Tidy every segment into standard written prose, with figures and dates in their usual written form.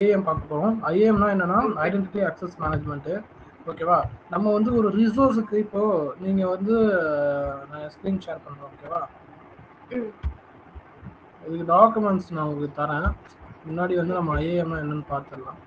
IIM பார்க்க போகிறோம். ஐஏஎம்னா என்னன்னா ஐடென்டிட்டி அக்சஸ் மேனேஜ்மெண்ட்டு. ஓகேவா? நம்ம வந்து ஒரு ரிசோர்ஸுக்கு இப்போ நீங்கள் வந்து நான் ஸ்க்ரீன் ஷேர் பண்ணுறேன். ஓகேவா? இதுக்கு டாக்குமெண்ட்ஸ் நான் உங்களுக்கு தரேன். முன்னாடி வந்து நம்ம ஐஏஎம்னா என்னன்னு பார்த்துடலாம்.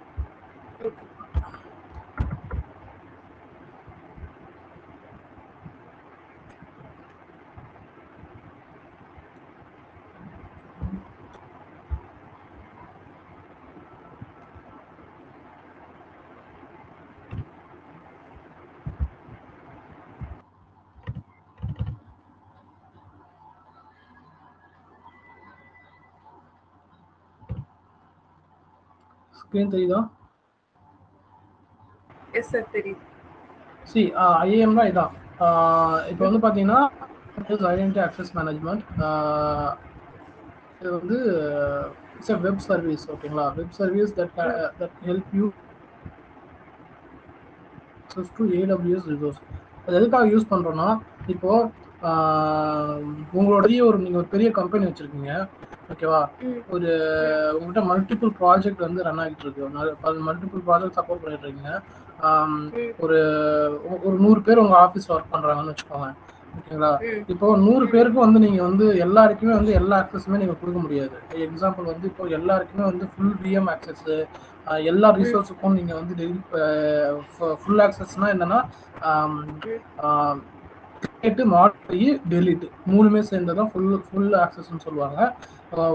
ஸ்க்ரீன் தெரியுதா? எஸ் சார் தெரியுது. சி ஐஏஎம்னா இதான். இப்போ வந்து பார்த்தீங்கன்னா ஐடென்டிட்டி அக்சஸ் மேனேஜ்மெண்ட். இது வந்து இட்ஸ் a வெப் சர்வீஸ். ஓகேங்களா? Web service that help you access to AWS resource. அது எதுக்காக யூஸ் பண்ணுறோன்னா, இப்போ உங்களுடைய நீங்கள் ஒரு பெரிய கம்பெனி வச்சுருக்கீங்க. ஓகேவா? உங்கள்கிட்ட மல்டிபிள் ப்ராஜெக்ட் வந்து ரன் ஆகிட்டு இருக்கு. மல்டிபிள் ப்ராஜெக்ட் சப்போர்ட் பண்ணிட்டு இருக்கீங்க. ஒரு 100 பேர் உங்கள் ஆஃபீஸில் ஒர்க் பண்ணுறாங்கன்னு வச்சுக்கோங்க. ஓகேங்களா? இப்போ 100 பேருக்கு வந்து நீங்கள் வந்து எல்லாருக்குமே வந்து எல்லா ஆக்சஸுமே நீங்கள் கொடுக்க முடியாது. எக்ஸாம்பிள் வந்து இப்போ எல்லாருக்குமே வந்து ஃபுல் விஎம் ஆக்சஸ்ஸு, எல்லா ரிசோர்ஸுக்கும் நீங்கள் வந்து ஃபுல் ஆக்சஸ்னால் என்னென்னா மாடிஃபை டெலிட் 3மே சேர்ந்து தான் ஃபுல் ஆக்சஸ்ன்னு சொல்லுவாங்க.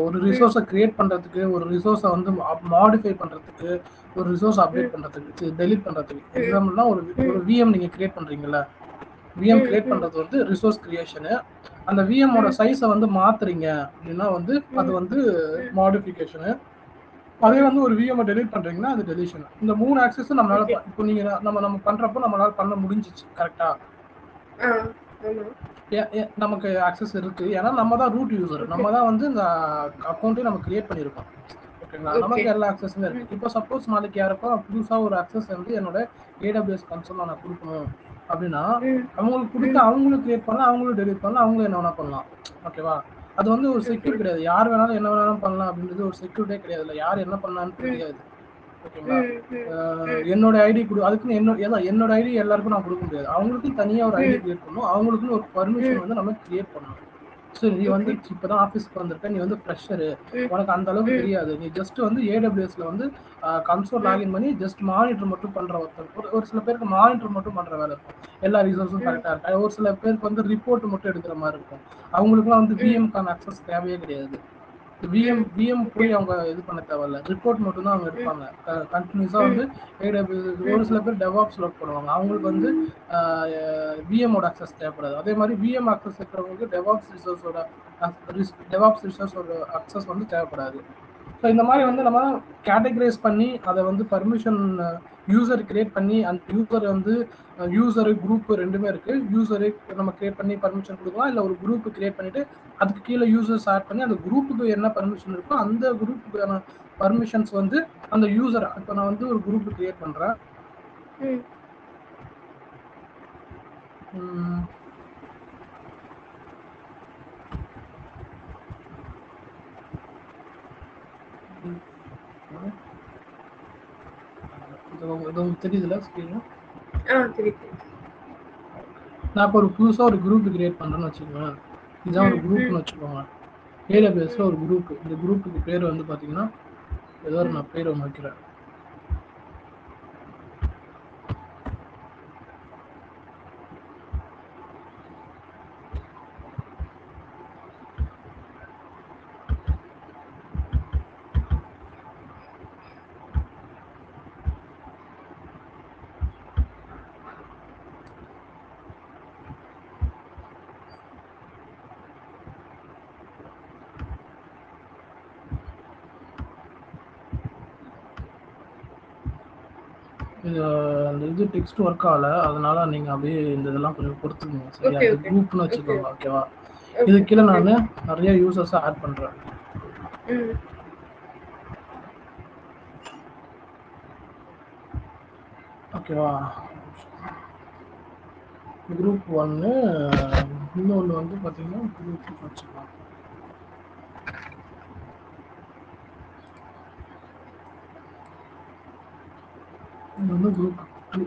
ஒரு ரிசோர்ஸை கிரியேட் பண்ணுறதுக்கு, ஒரு ரிசோர்ஸை வந்து மாடிஃபை பண்ணுறதுக்கு, ஒரு ரிசோர்ஸ் அப்டேட் பண்ணுறதுக்கு, டெலிட் பண்ணுறதுக்கு. எக்ஸாம்பிள்னா ஒரு விஎம் நீங்கள் கிரியேட் பண்ணுறீங்களா? விஎம் கிரியேட் பண்ணுறது வந்து ரிசோர்ஸ் கிரியேஷனு. அந்த விஎம்மோட சைஸை வந்து மாற்றுறீங்க அப்படின்னா வந்து அது வந்து மாடிஃபிகேஷனு. அதே வந்து ஒரு விஎம்ஐ டெலிட் பண்ணுறீங்கன்னா அது டெலிஷன். இந்த 3 ஆக்சஸும் நம்மளால இப்போ நீங்கள் நம்ம பண்ணுறப்போ நம்மளால பண்ண முடிஞ்சிச்சு. கரெக்டா? நமக்கு ஆக்சஸ் இருக்கு. ஏன்னா நம்ம தான் ரூட் யூசர். நம்ம தான் வந்து இந்த அக்கௌண்ட்டே நம்ம கிரியேட் பண்ணியிருக்கோம். ஓகேங்களா? நமக்கு எல்லா ஆக்சஸுமே இருக்கு. இப்போ சப்போஸ் நாளைக்கு யாருக்கோ புதுசாக ஒரு ஆக்சஸ் வந்து என்னோட ஏடபிள்யூஎஸ் கன்சோல்ல நான் கொடுக்கணும் அப்படின்னா அவங்களுக்கு கொடுத்து அவங்களும் கிரியேட் பண்ணலாம், அவங்களும் டெலிட் பண்ணலாம், அவங்களும் என்ன வேணா பண்ணலாம். ஓகேவா? அது வந்து ஒரு செக்யூர் கிடையாது. யார் வேணாலும் என்ன வேணாலும் பண்ணலாம் அப்படின்றது ஒரு செக்யூரிட்டே கிடையாது. இல்லை யார் என்ன பண்ணலான்னு தெரியாது. ஓகேங்களா? என்னோட ஐடி அதுக்குன்னு என்னோட ஐடி எல்லாருக்கும் நான் கொடுக்க முடியாது. அவங்களுக்கும் தனியாக ஒரு ஐடி கிரியேட் பண்ணணும். அவங்களுக்குன்னு ஒரு பர்மிஷன் வந்து நம்ம கிரியேட் பண்ணணும். சரி, நீ வந்து இப்போதான் ஆஃபீஸ்க்கு வந்திருக்க, நீ வந்து ஃப்ரெஷரு, உனக்கு அந்த அளவுக்கு தெரியாது. நீ ஜஸ்ட் வந்து ஏடபிள்யூஎஸ்ல வந்து கன்சோல் லாகின் பண்ணி ஜஸ்ட் மானிட்டர் மட்டும் பண்ற ஒருத்தர். ஒரு சில பேருக்கு மானிட்டர் மட்டும் பண்ற வேலை இருக்கும். எல்லா ரிசோர்ஸும் கரெக்டா இருக்கா. ஒரு சில பேருக்கு வந்து ரிப்போர்ட் மட்டும் எடுக்கிற மாதிரி இருக்கும். அவங்களுக்குலாம் வந்து விஎம்கான அக்சஸ் தேவையே கிடையாது. விஎம் போய் அவங்க இது பண்ண தேவையில்ல. ரிப்போர்ட் மட்டும் தான் அவங்க எடுப்பாங்க. கண்டினியூஸா வந்து ஒரு சில பேர் டெவாப்ஸ் ஒர்க் பண்ணுவாங்க. அவங்களுக்கு வந்து விஎம்மோட அக்சஸ் தேவைப்படாது. அதே மாதிரி விஎம் அக்சஸ் இருக்கிறவங்களுக்கு டெவாப்ஸ் ரிசோர்ஸோட அக்சஸ் வந்து தேவைப்படாது. ஸோ இந்த மாதிரி வந்து நம்ம கேட்டகரைஸ் பண்ணி அதை வந்து பர்மிஷன் யூசர் கிரியேட் பண்ணி அந்த யூசர் வந்து யூசரு குரூப் ரெண்டுமே இருக்கு. யூசரு நம்ம கிரியேட் பண்ணி பர்மிஷன் கொடுக்கலாம். இல்லை ஒரு குரூப் கிரியேட் பண்ணிட்டு அதுக்கு கீழே யூசர்ஸ் ஆட் பண்ணி அந்த குரூப்புக்கு என்ன பர்மிஷன் இருக்கோ அந்த குரூப்புக்கான பர்மிஷன்ஸ் வந்து அந்த யூசர். இப்போ நான் வந்து ஒரு குரூப் கிரியேட் பண்றேன். தெரியுதுல ஸ்கிரீன்? நான் இப்போ ஒரு புதுசாக ஒரு குரூப் கிரியேட் பண்ணுறேன்னு வச்சுக்கோங்க. இதுதான் ஒரு குரூப்னு வச்சுக்கோங்க. ஏடபிள்யூஎஸ்ல ஒரு குரூப். இந்த குரூப்புக்கு பேர் வந்து பார்த்தீங்கன்னா ஏதோ ஒரு நான் பேர் ஒன்று வைக்கிறேன். அந்த இது டெக்ஸ்ட் ஒர்க் ஆகல, அதனால நீங்க அப்படியே இந்த இதெல்லாம் கொஞ்சம் பொறுத்துக்கங்க. சரியா? இது குரூப்னு வச்சுக்கோங்க. ஓகேவா? இது கீழே நான் நிறைய யூசர்ஸ் ஆட் பண்றேன். ஓகேவா? குரூப் 1 இன்னொன்று வந்து பார்த்தீங்கன்னா குரூப் வச்சுக்கலாம். இது வந்து குரூப் 2.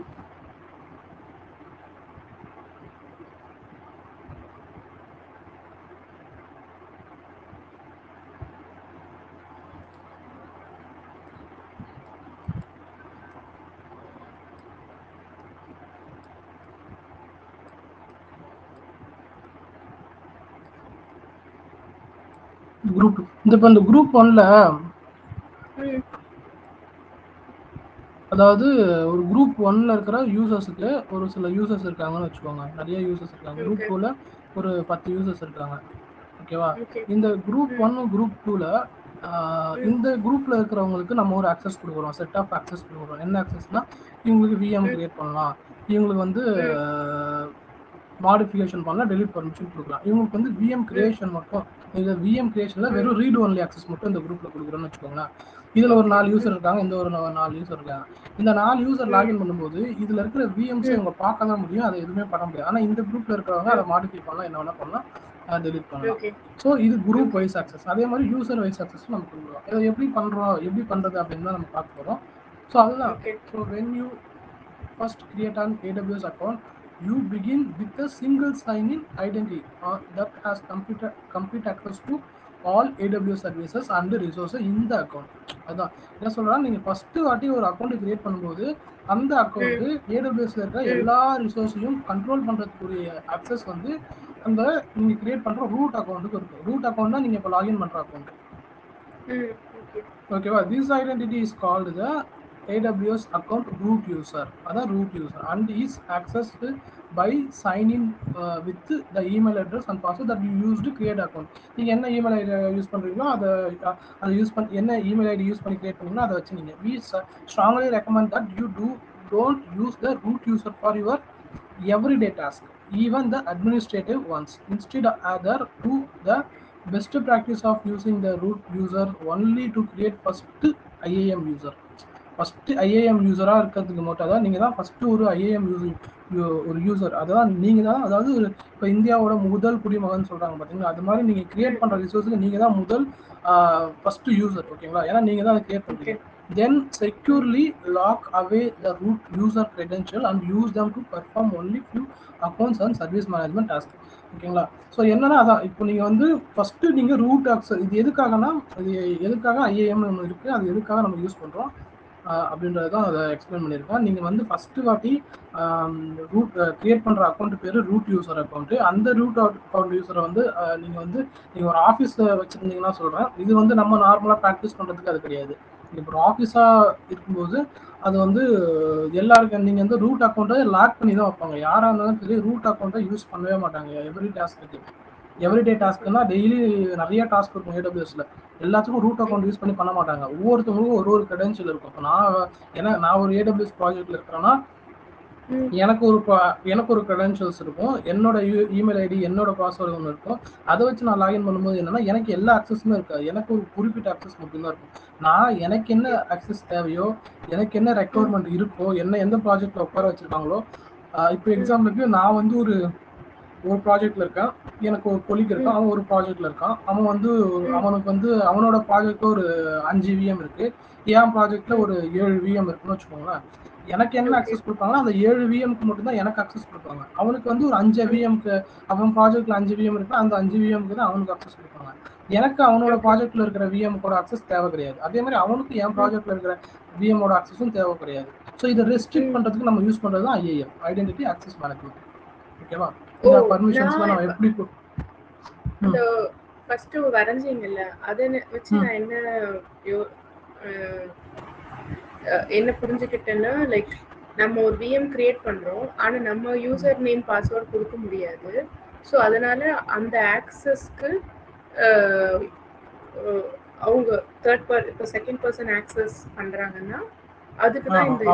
குரூப் இந்த குரூப் 1ல அதாவது ஒரு குரூப் 1ல இருக்கிற யூசர்ஸுக்கு ஒரு சில யூசர்ஸ் இருக்காங்கன்னு வச்சுக்கோங்க. நிறைய யூசர்ஸ் இருக்காங்க. குரூப் 2ல ஒரு 10 யூசர்ஸ் இருக்காங்க. ஓகேவா? இந்த குரூப் 1 குரூப் 2ல இந்த குரூப்ல இருக்கிறவங்களுக்கு நம்ம ஒரு அக்சஸ் கொடுக்குறோம். செட் ஆஃப் அக்சஸ் கொடுக்குறோம். என்ன அக்சஸ்னா இவங்களுக்கு விஎம் கிரியேட் பண்ணலாம், இவங்களுக்கு வந்து மாடிஃபிகேஷன் பண்ணலாம், டெலிட் பர்மிஷன் கொடுக்கலாம். இவங்களுக்கு வந்து விஎம் கிரியேஷன் மட்டும், இந்த விஎம் கிரியேஷன்ல வெறும் ரீட் ஒன்லி அக்சஸ் மட்டும் இந்த குரூப்ல கொடுக்குறோம்னு வச்சுக்கோங்களேன். இதுல ஒரு 4 யூசர் இருக்காங்க, இந்த ஒரு 4 யூசர் இருக்காங்க. இந்த 4 யூசர் லாகின் பண்ணும்போது இதுல இருக்கிற விஎம்ஸ் இவங்க பார்க்க தான் முடியும், அதை எதுவுமே பண்ண முடியாது. ஆனா இந்த குரூப்ல இருக்கிறவங்க அதை மாடிஃபை பண்ணலாம், என்ன வேணா பண்ணலாம், டெலிட் பண்ணலாம். ஸோ இது குரூப் வைஸ் அக்சஸ். அதே மாதிரி யூசர் வைஸ் அக்சஸ் நம்ம கொடுக்குறோம். இதை எப்படி பண்றோம், எப்படி பண்றது அப்படின்னு தான் நம்ம பார்க்க போறோம். ஸோ அதுதான். So when you first create an AWS account, you begin with a single sign-in identity that has complete access to all AWS services and resources in the account. அதான் என்ன சொல்றேன், நீங்க ஃபர்ஸ்ட் வாட்டி ஒரு அக்கௌண்ட் கிரியேட் பண்ணும்போது அந்த account AWSல இருக்கிற எல்லா ரிசோர்ஸையும் கண்ட்ரோல் பண்றதுக்குரிய அக்சஸ் வந்து அந்த நீங்க கிரியேட் பண்ற ரூட் அக்கௌண்ட்டுக்கு இருக்கும். ரூட் அக்கௌண்ட் தான் நீங்க இப்போ லாகின் பண்ற அக்கௌண்ட். ஓகேவா? This identity is called the AWS account root user, other root user, and is accessed by signing with the email address and password that you used to create account. நீங்க என்ன email ID use பண்றீங்களோ அதை use பண்ணி, என்ன email ID use பண்ணி create பண்ணீங்களோ அதை வச்சு நீங்க. We strongly recommend that you don't use the root user for your everyday task, even the administrative ones. Instead, other do the best practice of using the root user only to create first IAM user. First IAM யூசரா இருக்கிறதுக்கு மட்டும் தான் நீங்க தான் first ஒரு IIM ஒரு user, அதான் நீங்க தான். அதாவது இப்போ இந்தியாவோட முதல் குடிமகன் சொல்றாங்க பாத்தீங்களா, அது மாதிரி நீங்க கிரியேட் பண்ற ரிசோர்ஸுக்கு நீங்க தான் முதல் ஃபர்ஸ்ட் யூசர். ஓகேங்களா? ஏன்னா நீங்க தான் அதை கிரியேட் பண்றீங்க. Then securely lock away the root user credential and use them to perform only few accounts and service management tasks. ஓகேங்களா? ஸோ என்னன்னா அதான், இப்போ நீங்க வந்து ஃபர்ஸ்ட் நீங்க ரூட் அக்சஸ், இது எதுக்காகனா, இது எதுக்காக ஐஏஎம் ஒன்று இருக்கு, அது எதுக்காக நம்ம யூஸ் பண்றோம் அப்படின்றது தான் அதை எக்ஸ்பிளைன் பண்ணியிருக்கேன். நீங்கள் வந்து ஃபஸ்ட்டு வாட்டி ரூட் கிரியேட் பண்ணுற அக்கௌண்ட் பேர் ரூட் யூசர் அக்கௌண்ட்டு. அந்த ரூட் அக்கௌண்ட் யூஸரை வந்து நீங்கள் ஒரு ஆஃபீஸில் வச்சுருந்தீங்கன்னா சொல்கிறேன். இது வந்து நம்ம நார்மலாக ப்ராக்டிஸ் பண்ணுறதுக்கு அது கிடையாது. இப்போ ஒரு ஆஃபீஸாக இருக்கும்போது அது வந்து எல்லாருக்கும் நீங்கள் வந்து ரூட் அக்கௌண்ட்டை லாக் பண்ணி தான் வைப்பாங்க. யாராக இருந்தாலும் சரி ரூட் அக்கௌண்ட்டை யூஸ் பண்ணவே மாட்டாங்க எவ்ரி டாஸ்க்கு. எவ்ரிடே டாஸ்க்னா டெய்லி நிறைய டாஸ்க் இருக்கும் ஏடபிள்யூஎஸ்ல, எல்லாத்துக்கும் ரூட் அக்கௌண்ட் யூஸ் பண்ணி பண்ண மாட்டாங்க. ஒவ்வொருத்தவங்களுக்கும் ஒரு கிரெடென்ஷியல் இருக்கும். இப்போ நான் ஒரு ஏடபிள்யூஎஸ் ப்ராஜெக்ட்ல இருக்கிறேன்னா எனக்கு ஒரு கிரெடென்ஷியல்ஸ் இருக்கும், என்னோட இமெயில் ஐடி, என்னோட பாஸ்வேர்டு ஒன்று இருக்கும். அதை வச்சு நான் லாகின் பண்ணும்போது என்னன்னா எனக்கு எல்லா அக்சஸுமே இருக்காது, எனக்கு ஒரு குறிப்பிட்ட அக்சஸ் மட்டும்தான் இருக்கும். நான் எனக்கு என்ன அக்சஸ் தேவையோ, எனக்கு என்ன ரெக்குவயர்மெண்ட் இருக்கோ, என்ன எந்த ப்ராஜெக்ட்ல உட்கார வச்சிருக்காங்களோ, இப்போ எக்ஸாம்பிளுக்கு நான் வந்து ஒரு ப்ராஜெக்ட்ல இருக்கான், எனக்கு ஒரு கொலிக் இருக்கான், அவன் ஒரு ப்ராஜெக்ட்ல இருக்கான். அவனுக்கு வந்து அவனோட ப்ராஜெக்ட்ல ஒரு 5 விஎம் இருக்கு, என் ப்ராஜெக்ட்ல ஒரு 7 விஎம் இருக்குன்னு வச்சுக்கோங்களேன். எனக்கு என்ன அக்சஸ் கொடுப்பாங்கன்னா அந்த 7 விஎம்க்கு மட்டும்தான் எனக்கு அக்சஸ் கொடுப்பாங்க. அவனுக்கு வந்து ஒரு 5 விஎம்க்கு, அவன் ப்ராஜெக்ட்ல 5 விஎம் இருக்கு, அந்த 5 விஎம்க்கு தான் அவனுக்கு அக்சஸ் கொடுப்பாங்க. எனக்கு அவனோட ப்ராஜெக்ட்ல இருக்கிற விஎம்கோட அக்சஸ் தேவை கிடையாது. அதே மாதிரி அவனுக்கு என் ப்ராஜெக்ட்ல இருக்கிற விஎமோட அக்சஸும் தேவை கிடையாது. ஸோ இதை ரெஸ்ட்ரிக்ட் பண்றதுக்கு நம்ம யூஸ் பண்றது தான் ஐஏஎம், ஐடென்டிட்டி ஆக்சஸ் மேனேஜ்மெண்ட். ஓகேவா? இந்த பர்மிஷன்ஸ்லாம் நம்ம எப்படி அந்த ஃபர்ஸ்ட் வரைஞ்சீங்கல்ல, அதை வச்சு நான் என்ன புரிஞ்சுக்கிட்டேன்னா, லைக் நம்ம ஒரு விஎம் கிரியேட் பண்றோம், ஆனா நம்ம யூசர் நேம் பாஸ்வேர்ட் கொடுக்க முடியாது. ஸோ அதனால அந்த ஆக்சஸ்க்கு அவங்க இப்போ செகண்ட் பர்சன் ஆக்சஸ் பண்றாங்கன்னா அதுக்கு தான் இந்த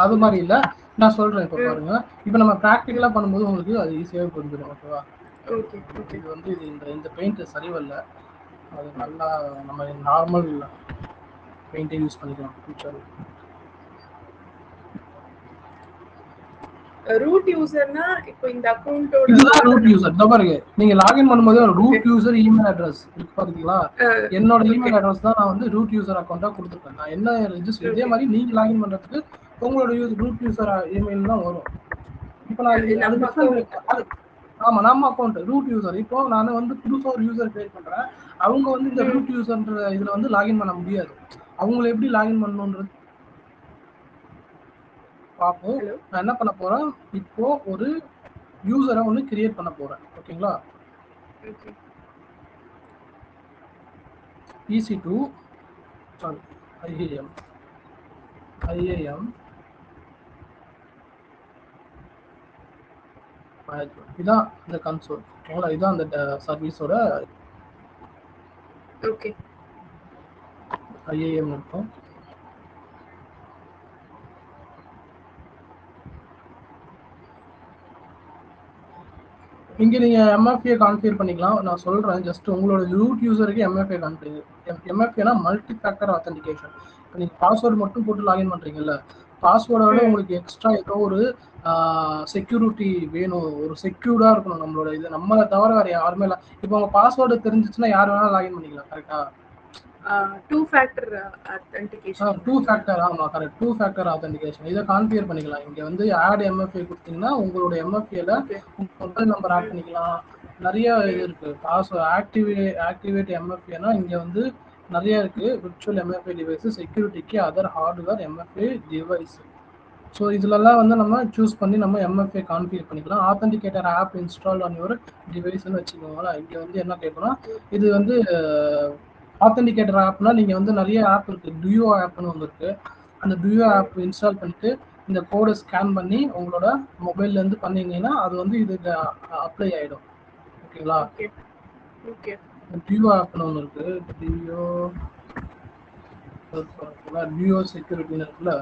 அது மாதிரி இல்ல. நான் சொல்றேன், இப்போ பாருங்க, இப்போ நம்ம பிராக்டிகலா பண்ணும்போது உங்களுக்கு அது ஈஸியாவே புரிஞ்சிடும். ஓகேவா? ஓகே. இது வந்து இந்த பெயிண்ட் சரிவல்ல, அது நல்லா நம்ம நார்மல் பெயிண்டே யூஸ் பண்ணிக்கலாம் ஃபியூச்சர்ல. ரூட் யூசர்னா இப்போ இந்த அக்கவுண்டோட இதுதான் ரூட் யூசர். இதோ பாருங்க, நீங்க லாகின் பண்ணும்போது ரூட் யூசர் இமெயில் அட்ரஸ் இருக்கு பாத்தீங்களா? என்னோட இமெயில் அட்ரஸ் தான் நான் வந்து ரூட் யூசர் அக்கௌண்டா கொடுத்துருக்கேன். நான் என்ன ரெஜிஸ்டர் இதே மாதிரி நீங்க லாகின் பண்றதுக்கு உங்களோட ரூட் யூசர் இமெயில் தான் வரும். இப்போ நான் அது டிஃபரெண்ட். ஆமா, நம்ம அக்கௌண்ட் ரூட் யூசர். இப்போ நான் வந்து புதுசா ஒரு யூசர் கிரியேட் பண்றேன். அவங்க வந்து இந்த ரூட் யூசர்ன்ற இதுல வந்து லாகின் பண்ண முடியாது. அவங்களை எப்படி லாகின் பண்ணணும்ன்றது பார்ப்போம். நான் என்ன பண்ண போறேன், இப்போ ஒரு யூசரை ஒன்று கிரியேட் பண்ண போறேன். ஓகேங்களா? EC2 சாரி IAM இதான் இந்த கன்சோல். ஓகேங்களா? இதான் அந்த சர்வீஸோட ஓகே IAM இருக்கும். இங்க நீங்க MFA கான்ஃபிகர் பண்ணிக்கலாம். நான் சொல்றேன், ஜஸ்ட் உங்களோட ரூட் யூசருக்கு MFA configure. MFA multi factor authentication. இப்போ நீங்க பாஸ்வேர்டு மட்டும் போட்டு லாகின் பண்றீங்கல்ல, பாஸ்வேர்டோட உங்களுக்கு எக்ஸ்ட்ரா ஏதோ ஒரு செக்யூரிட்டி வேணும். ஒரு செக்யூர்டா இருக்கணும் நம்மளோட இது. நம்மளை தவிர வேற யாருமே இல்லை. இப்போ உங்க பாஸ்வேர்டு தெரிஞ்சிச்சுன்னா யார் வேணாலும் லாகின் பண்ணிக்கலாம். கரெக்டா? Two factor authentication. ஆமா கரெக்ட். டூ ஃபேக்டர் ஆத்தென்டிகேஷன் இதை கான்ஃபிகர் பண்ணிக்கலாம். இங்க வந்து ஆட் MFA கொடுத்தீங்கன்னா உங்களோட MFAல உங்க மொபைல் நம்பர் ஆட் பண்ணிக்கலாம். நிறைய இது இருக்கு. ஆக்டிவேட் MFAனா இங்க வந்து நிறைய இருக்கு. விர்ச்சுவல் MFA டிவைஸ், செக்யூரிட்டிக்கு, other hardware MFA device. So இதுலலாம் வந்து நம்ம சூஸ் பண்ணி நம்ம MFA கான்ஃபிகர் பண்ணிக்கலாம். Authenticator app install on your டிவைஸ்ன்னு வச்சுக்கோங்களேன். இங்கே வந்து என்ன கேட்கணும், இது வந்து ஆத்தென்டிகேட்டர் ஆப்னா நீங்கள் வந்து நிறைய ஆப் இருக்குது. டியூஓ ஆப்னு ஒன்று இருக்குது. அந்த டியூஓ ஆப் இன்ஸ்டால் பண்ணிட்டு இந்த கோடை ஸ்கேன் பண்ணி உங்களோட மொபைல்லேருந்து பண்ணீங்கன்னா அது வந்து இதுக்கு அப்ளை ஆகிடும். ஓகேங்களா? டியூஓ ஆப்னு ஒன்று இருக்குது. டியூஓ செக்யூரிட்டின்னு இருக்குல்ல,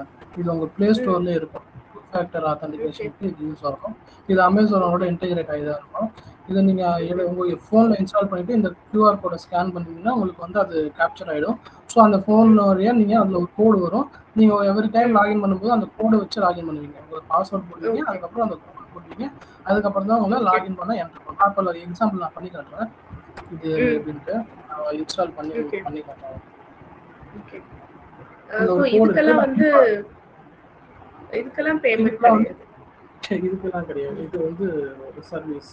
இது உங்கள் ப்ளே ஸ்டோர்லேயே இருக்கும். டூ ஃபேக்டர் ஆத்தென்டிகேஷனுக்கு இது யூஸ் ஆகும். இது அமேசானோட இன்டெகிரேட் ஆகி தான் இருக்கும். இதை நீங்கள் உங்கள் ஃபோனில் இன்ஸ்டால் பண்ணிவிட்டு இந்த QR கோடை ஸ்கேன் பண்ணிங்கன்னா உங்களுக்கு வந்து அது கேப்சர் ஆகிடும். ஸோ அந்த ஃபோன் வழியாக நீங்கள் அதில் ஒரு கோடு வரும். நீங்கள் எவ்ரி டைம் லாகின் பண்ணும்போது அந்த கோடை வச்சு லாகின் பண்ணுவீங்க. உங்களுக்கு பாஸ்வேர்ட் போடுவீங்க, அதுக்கப்புறம் அந்த கோடு போடுவீங்க. அதுக்கப்புறம் தான் உங்களை லாகின் பண்ண என்டர் பண்ணுவோம். அப்போ எக்ஸாம்பிள் நான் பண்ணி காட்டுறேன். இது எப்படின்ட்டு இன்ஸ்டால் பண்ணி காட்டுறேன். இதுக்கெல்லாம் பேமெண்ட் கிடையாது. இதுக்கெல்லாம் கிடையாது. இது வந்து ஒரு சர்வீஸ்.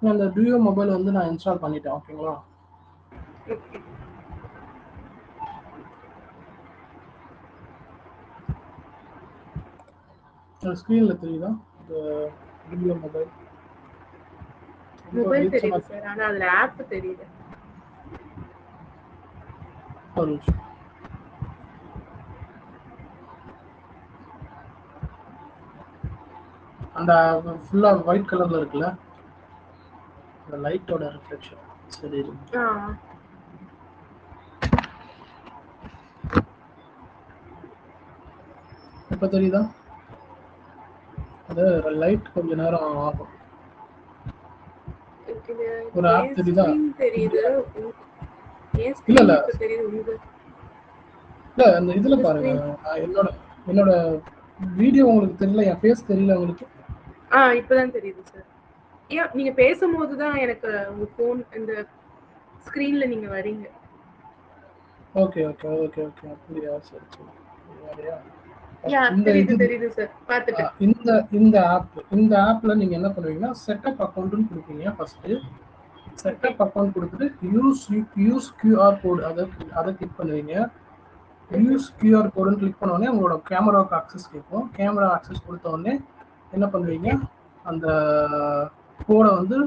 அந்த டியூஓ மொபைல் வந்து நான் இன்ஸ்டால் பண்ணிட்டேன். ஓகேங்களா? ஸ்கிரீன்ல தெரியுதா இந்த டியூஓ மொபைல்? மொபைல் தெரியுது சார், ஆனா அதுல ஆப் தெரியல. அந்த ஃபுல்லா ஒயிட் கலர்ல இருக்குல்ல, அந்த லைட்டோட ரிஃப்ளெக்ஷன். சரி, இப்ப தெரியுதா? அது லைட் கொஞ்ச நேரம் ஆகும். ஒரு ஆப் தெரியுதா? தெரியுது. இல்ல இல்ல இல்ல, அந்த இதுல பாருங்க. என்னோட வீடியோ உங்களுக்கு தெரியல, என் ஃபேஸ் தெரியல உங்களுக்கு? இப்பதான் தெரியுது சார். ஏன் நீங்க பேசும்போது தான் எனக்கு உங்க ஃபோன் இந்த ஸ்கிரீன்ல நீங்க வரீங்க. ஓகே ஓகே ஓகே ஓகே, அப்படியா? சரி சரி. தெரியுது சார், பார்த்துட்டேன். இந்த ஆப்ல நீங்க என்ன பண்ணுவீங்கன்னா செட்டப் அக்கௌண்ட்னு கொடுப்பீங்க. ஃபர்ஸ்ட் செட்டப் அக்கௌண்ட் கொடுத்துட்டு யூஸ் QR கோட் அதை கிளிக் பண்ணுவீங்க. யூஸ் QR கோடுன்னு கிளிக் பண்ண உடனே உங்களோட கேமராவுக்கு ஆக்சஸ் கேட்கும். கேமரா ஆக்சஸ் கொடுத்த உடனே என்ன பண்ணுவீங்க, அந்த கோடை வந்து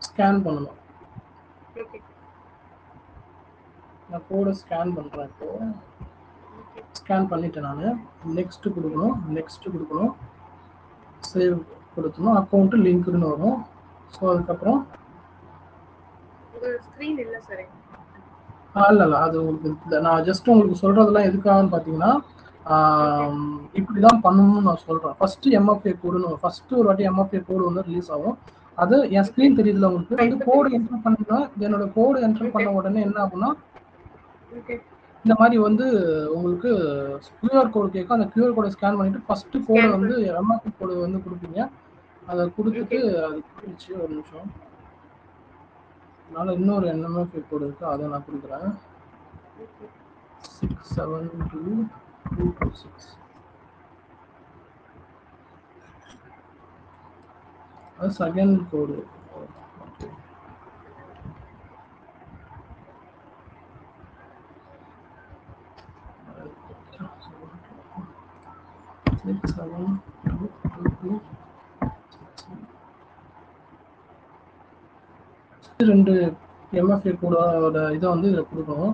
ஸ்கேன் பண்ணணும். நான் கோடை ஸ்கேன் பண்ணுறேன். இப்போ ஸ்கேன் பண்ணிட்டேன். நான் நெக்ஸ்ட் கொடுக்கணும், சேவ் கொடுக்கணும், அக்கௌண்ட் லிங்க்னு வரும். ஸோ அதுக்கப்புறம் ஸ்க்ரீன் இல்லை சார். இல்ல அது உங்களுக்கு இல்ல. நான் ஜஸ்ட் உங்களுக்கு சொல்றதெல்லாம் எதுக்காகன்னு பார்த்தீங்கன்னா, ஓகே. இப்படிதான் பண்ணணும்னு நான் சொல்றேன். ஃபர்ஸ்ட் எம்எஃப்ஏ கோடுன்னு ஃபர்ஸ்ட் ஒரு வாட்டி எம்எஃப்ஏ கோடு வந்து ரிலீஸ் ஆகும். அது என் ஓகே. ஸ்க்ரீன் தெரியுதுல உங்களுக்கு. வந்து இப்ப கோடு தெரியுது. என்டர் பண்ணுவேன். என்னோட கோடு என்டர் ஓகே. பண்ண உடனே என்ன ஆகும்னா, ஓகே. இந்த மாதிரி வந்து உங்களுக்கு கியூஆர் கோடு கேட்கும். அந்த கியூஆர் கோடை ஸ்கேன் பண்ணிட்டு ஃபர்ஸ்ட் கோடை ஸ்கேன் வந்து பண்ணி. எம்எஃப்ஏ கோடு வந்து கொடுப்பீங்க. அதை கொடுத்துட்டு ஓகே. அது கொடுத்துருச்சு ஒரு நிமிஷம். அதனால இன்னொரு எம்எஃப்ஏ கோடு இருக்கு, அதை நான் கொடுக்குறேன். 672226. அது செகண்ட் கோடு. ரெண்டு எம்எஃப்ஏ கோடோட இதை வந்து இதில் கொடுக்கணும்.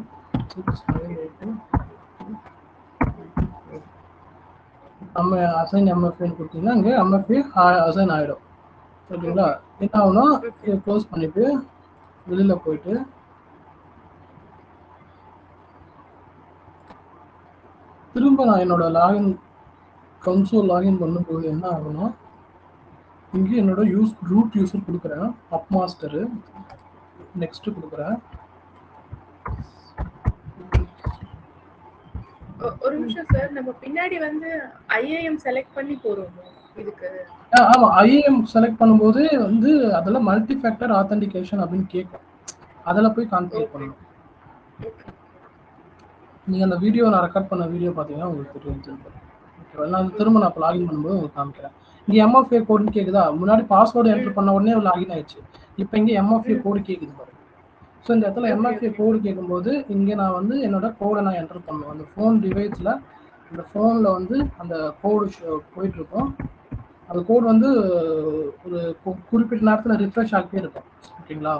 நம்ம அசைன் எம்எஃப்ஏன்னு கொடுத்தீங்கன்னா இங்கே எம்எஃப்ஏ அசைன் ஆகிடும். ஓகேங்களா? என்ன ஆகுனா இதை க்ளோஸ் பண்ணிட்டு வெளியில் போயிட்டு திரும்ப நான் என்னோட லாகின் கன்சோல் லாகின் பண்ணும்போது என்ன ஆகுனா, இங்கே என்னோட ரூட் யூசர் கொடுக்குறேன், அப் மாஸ்டரு. நெக்ஸ்ட் கொடுக்குறேன். ஒரு நிமிஷம் சார், நம்ம பின்னாடி வந்து ஐஏஎம் செலக்ட் பண்ணி போறோமோ இதுக்கு? ஆமா, ஐஏஎம் செலக்ட் பண்ணும்போது வந்து அதெல்லாம் மல்டி ஃபேக்டர் ஆத்தென்டிகேஷன் அப்படின்னு கேட்கும். அதில் போய் கான்ஃபிகர் பண்ணணும். நீங்கள் அந்த வீடியோ நான் ரெக்கார்ட் பண்ண வீடியோ பார்த்தீங்கன்னா உங்களுக்கு தெரியும். ஓகேவா? நான் திரும்ப நான் இப்போ லாகின் பண்ணும்போது உங்களுக்கு காமிக்கிறேன். இங்கே எம்எஃப்ஏ கோடுன்னு கேட்குதா? முன்னாடி பாஸ்வேர்டு என்டர் பண்ண உடனே லாகின் ஆயிடுச்சு. இப்போ இங்கே எம்எஃப்ஏ கோடு கேட்குது பாருங்க. ஸோ இந்த இடத்துல எம்எஃப்ஏ கோடு கேட்கும்போது இங்கே நான் வந்து என்னோட கோடை நான் என்டர் பண்ணுவேன். அந்த ஃபோன் டிவைஸில் இந்த ஃபோனில் வந்து அந்த கோடு போயிட்டுருக்கோம். அந்த கோடு வந்து ஒரு குறிப்பிட்ட நேரத்தில் ரிஃப்ரெஷ் ஆகிட்டே இருக்கும். ஓகேங்களா?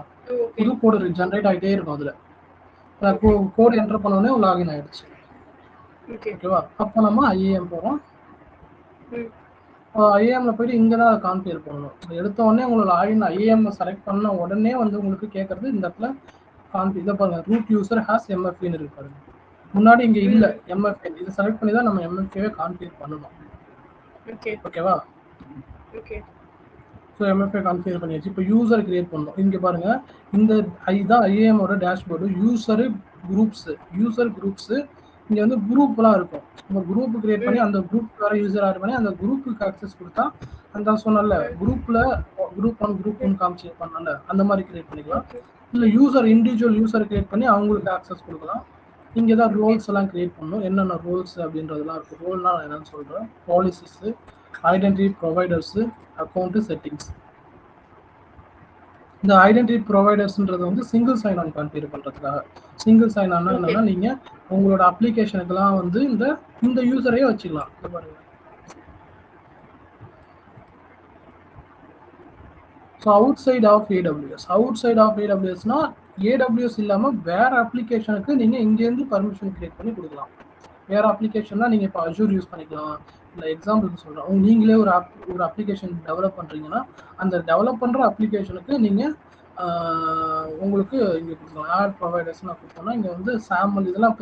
புது கோடு ஜென்ரேட் ஆகிட்டே இருக்கும். அதில் கோடு என்டர் பண்ணோடனே லாகின் ஆகிடுச்சு. ஓகேவா? அப்போ நம்ம ஐஏஎம் போகிறோம். ஐஏஎம்ல போயிட்டு இங்கே தான் கான்ஃபிகர் பண்ணணும். எடுத்த உடனே உங்களோட லாகின் ஐஏஎம் செலக்ட் பண்ண உடனே வந்து உங்களுக்கு கேட்கறது இந்த இடத்துல இதை பாருங்க, ரூட் யூசர் ஹாஸ் எம்எஃப்ஏன்னு இருக்கு பாருங்க. முன்னாடி இங்கே இல்லை எம்எஃப்ஏ. இதை செலக்ட் பண்ணி தான் நம்ம எம்எஃப்ஏவை கான்ஃபிகர் பண்ணணும். ஓகேவா? ஸோ எம்எஃப்ஏ கான்ஃபிகர் பண்ணியாச்சு. இப்போ யூசர் கிரியேட் பண்ணணும். இங்கே பாருங்க, இந்த இதுதான் ஐஏஎமோட டேஷ்போர்டு. யூசர் குரூப்ஸு இங்கே வந்து குரூப்லாம் இருக்கும். நம்ம குரூப் கிரியேட் பண்ணி அந்த குரூப் வேற யூசர் ஆட் பண்ணி அந்த குரூப்புக்கு ஆக்சஸ் கொடுத்தா அந்த சொன்னல குரூப்ல குரூப் 1 குரூப் 2 காமிச்சு பண்ணல அந்த மாதிரி கிரியேட் பண்ணிக்கலாம். இல்லை இண்டிவிஜுவல் யூசர் கிரியேட் பண்ணி அவங்களுக்கு ஆக்சஸ் கொடுக்கலாம். இங்கே தான் ரோல்ஸ் எல்லாம் கிரியேட் பண்ணணும். என்னென்ன ரோல்ஸ் அப்படின்றதெல்லாம் இருக்குது. ரோல்னா நான் என்னன்னு சொல்கிறேன். Policies, identity providers, account, settings. இந்த ஐடென்டிட்டி ப்ரொவைடர்ஸ்ன்றது வந்து சிங்கிள் சைன் ஆன் கான்ஃபிகர் பண்ணுறதுக்காக. சிங்கிள் சைன் ஆன் என்னன்னா நீங்கள் உங்களோட அப்ளிகேஷனுக்கெல்லாம் வந்து இந்த யூசரையே வச்சுக்கலாம். இது பாருங்க. ஸோ அவுட் சைட் ஆஃப் ஏடபிள்யூஎஸ்னா ஏடபிள்யூஎஸ் இல்லாமல் வேற அப்ளிகேஷனுக்கு நீங்கள் இங்கேருந்து பர்மிஷன் கிரியேட் பண்ணி கொடுக்கலாம். வேற அப்ளிகேஷன்னா நீங்கள் இப்போ அஜூர் யூஸ் பண்ணிக்கலாம். இல்லை எக்ஸாம்பிளுக்கு சொல்கிறேன், நீங்களே ஒரு அப்ளிகேஷன் டெவலப் பண்ணுறீங்கன்னா அந்த டெவலப் பண்ணுற அப்ளிகேஷனுக்கு நீங்கள் உங்களுக்கு இங்கே கொடுக்கலாம். ஆட் ப்ரொவைடர்ஸ்னு கொடுத்தோம்னா இங்கே வந்து சாம்பிள் இதெல்லாம்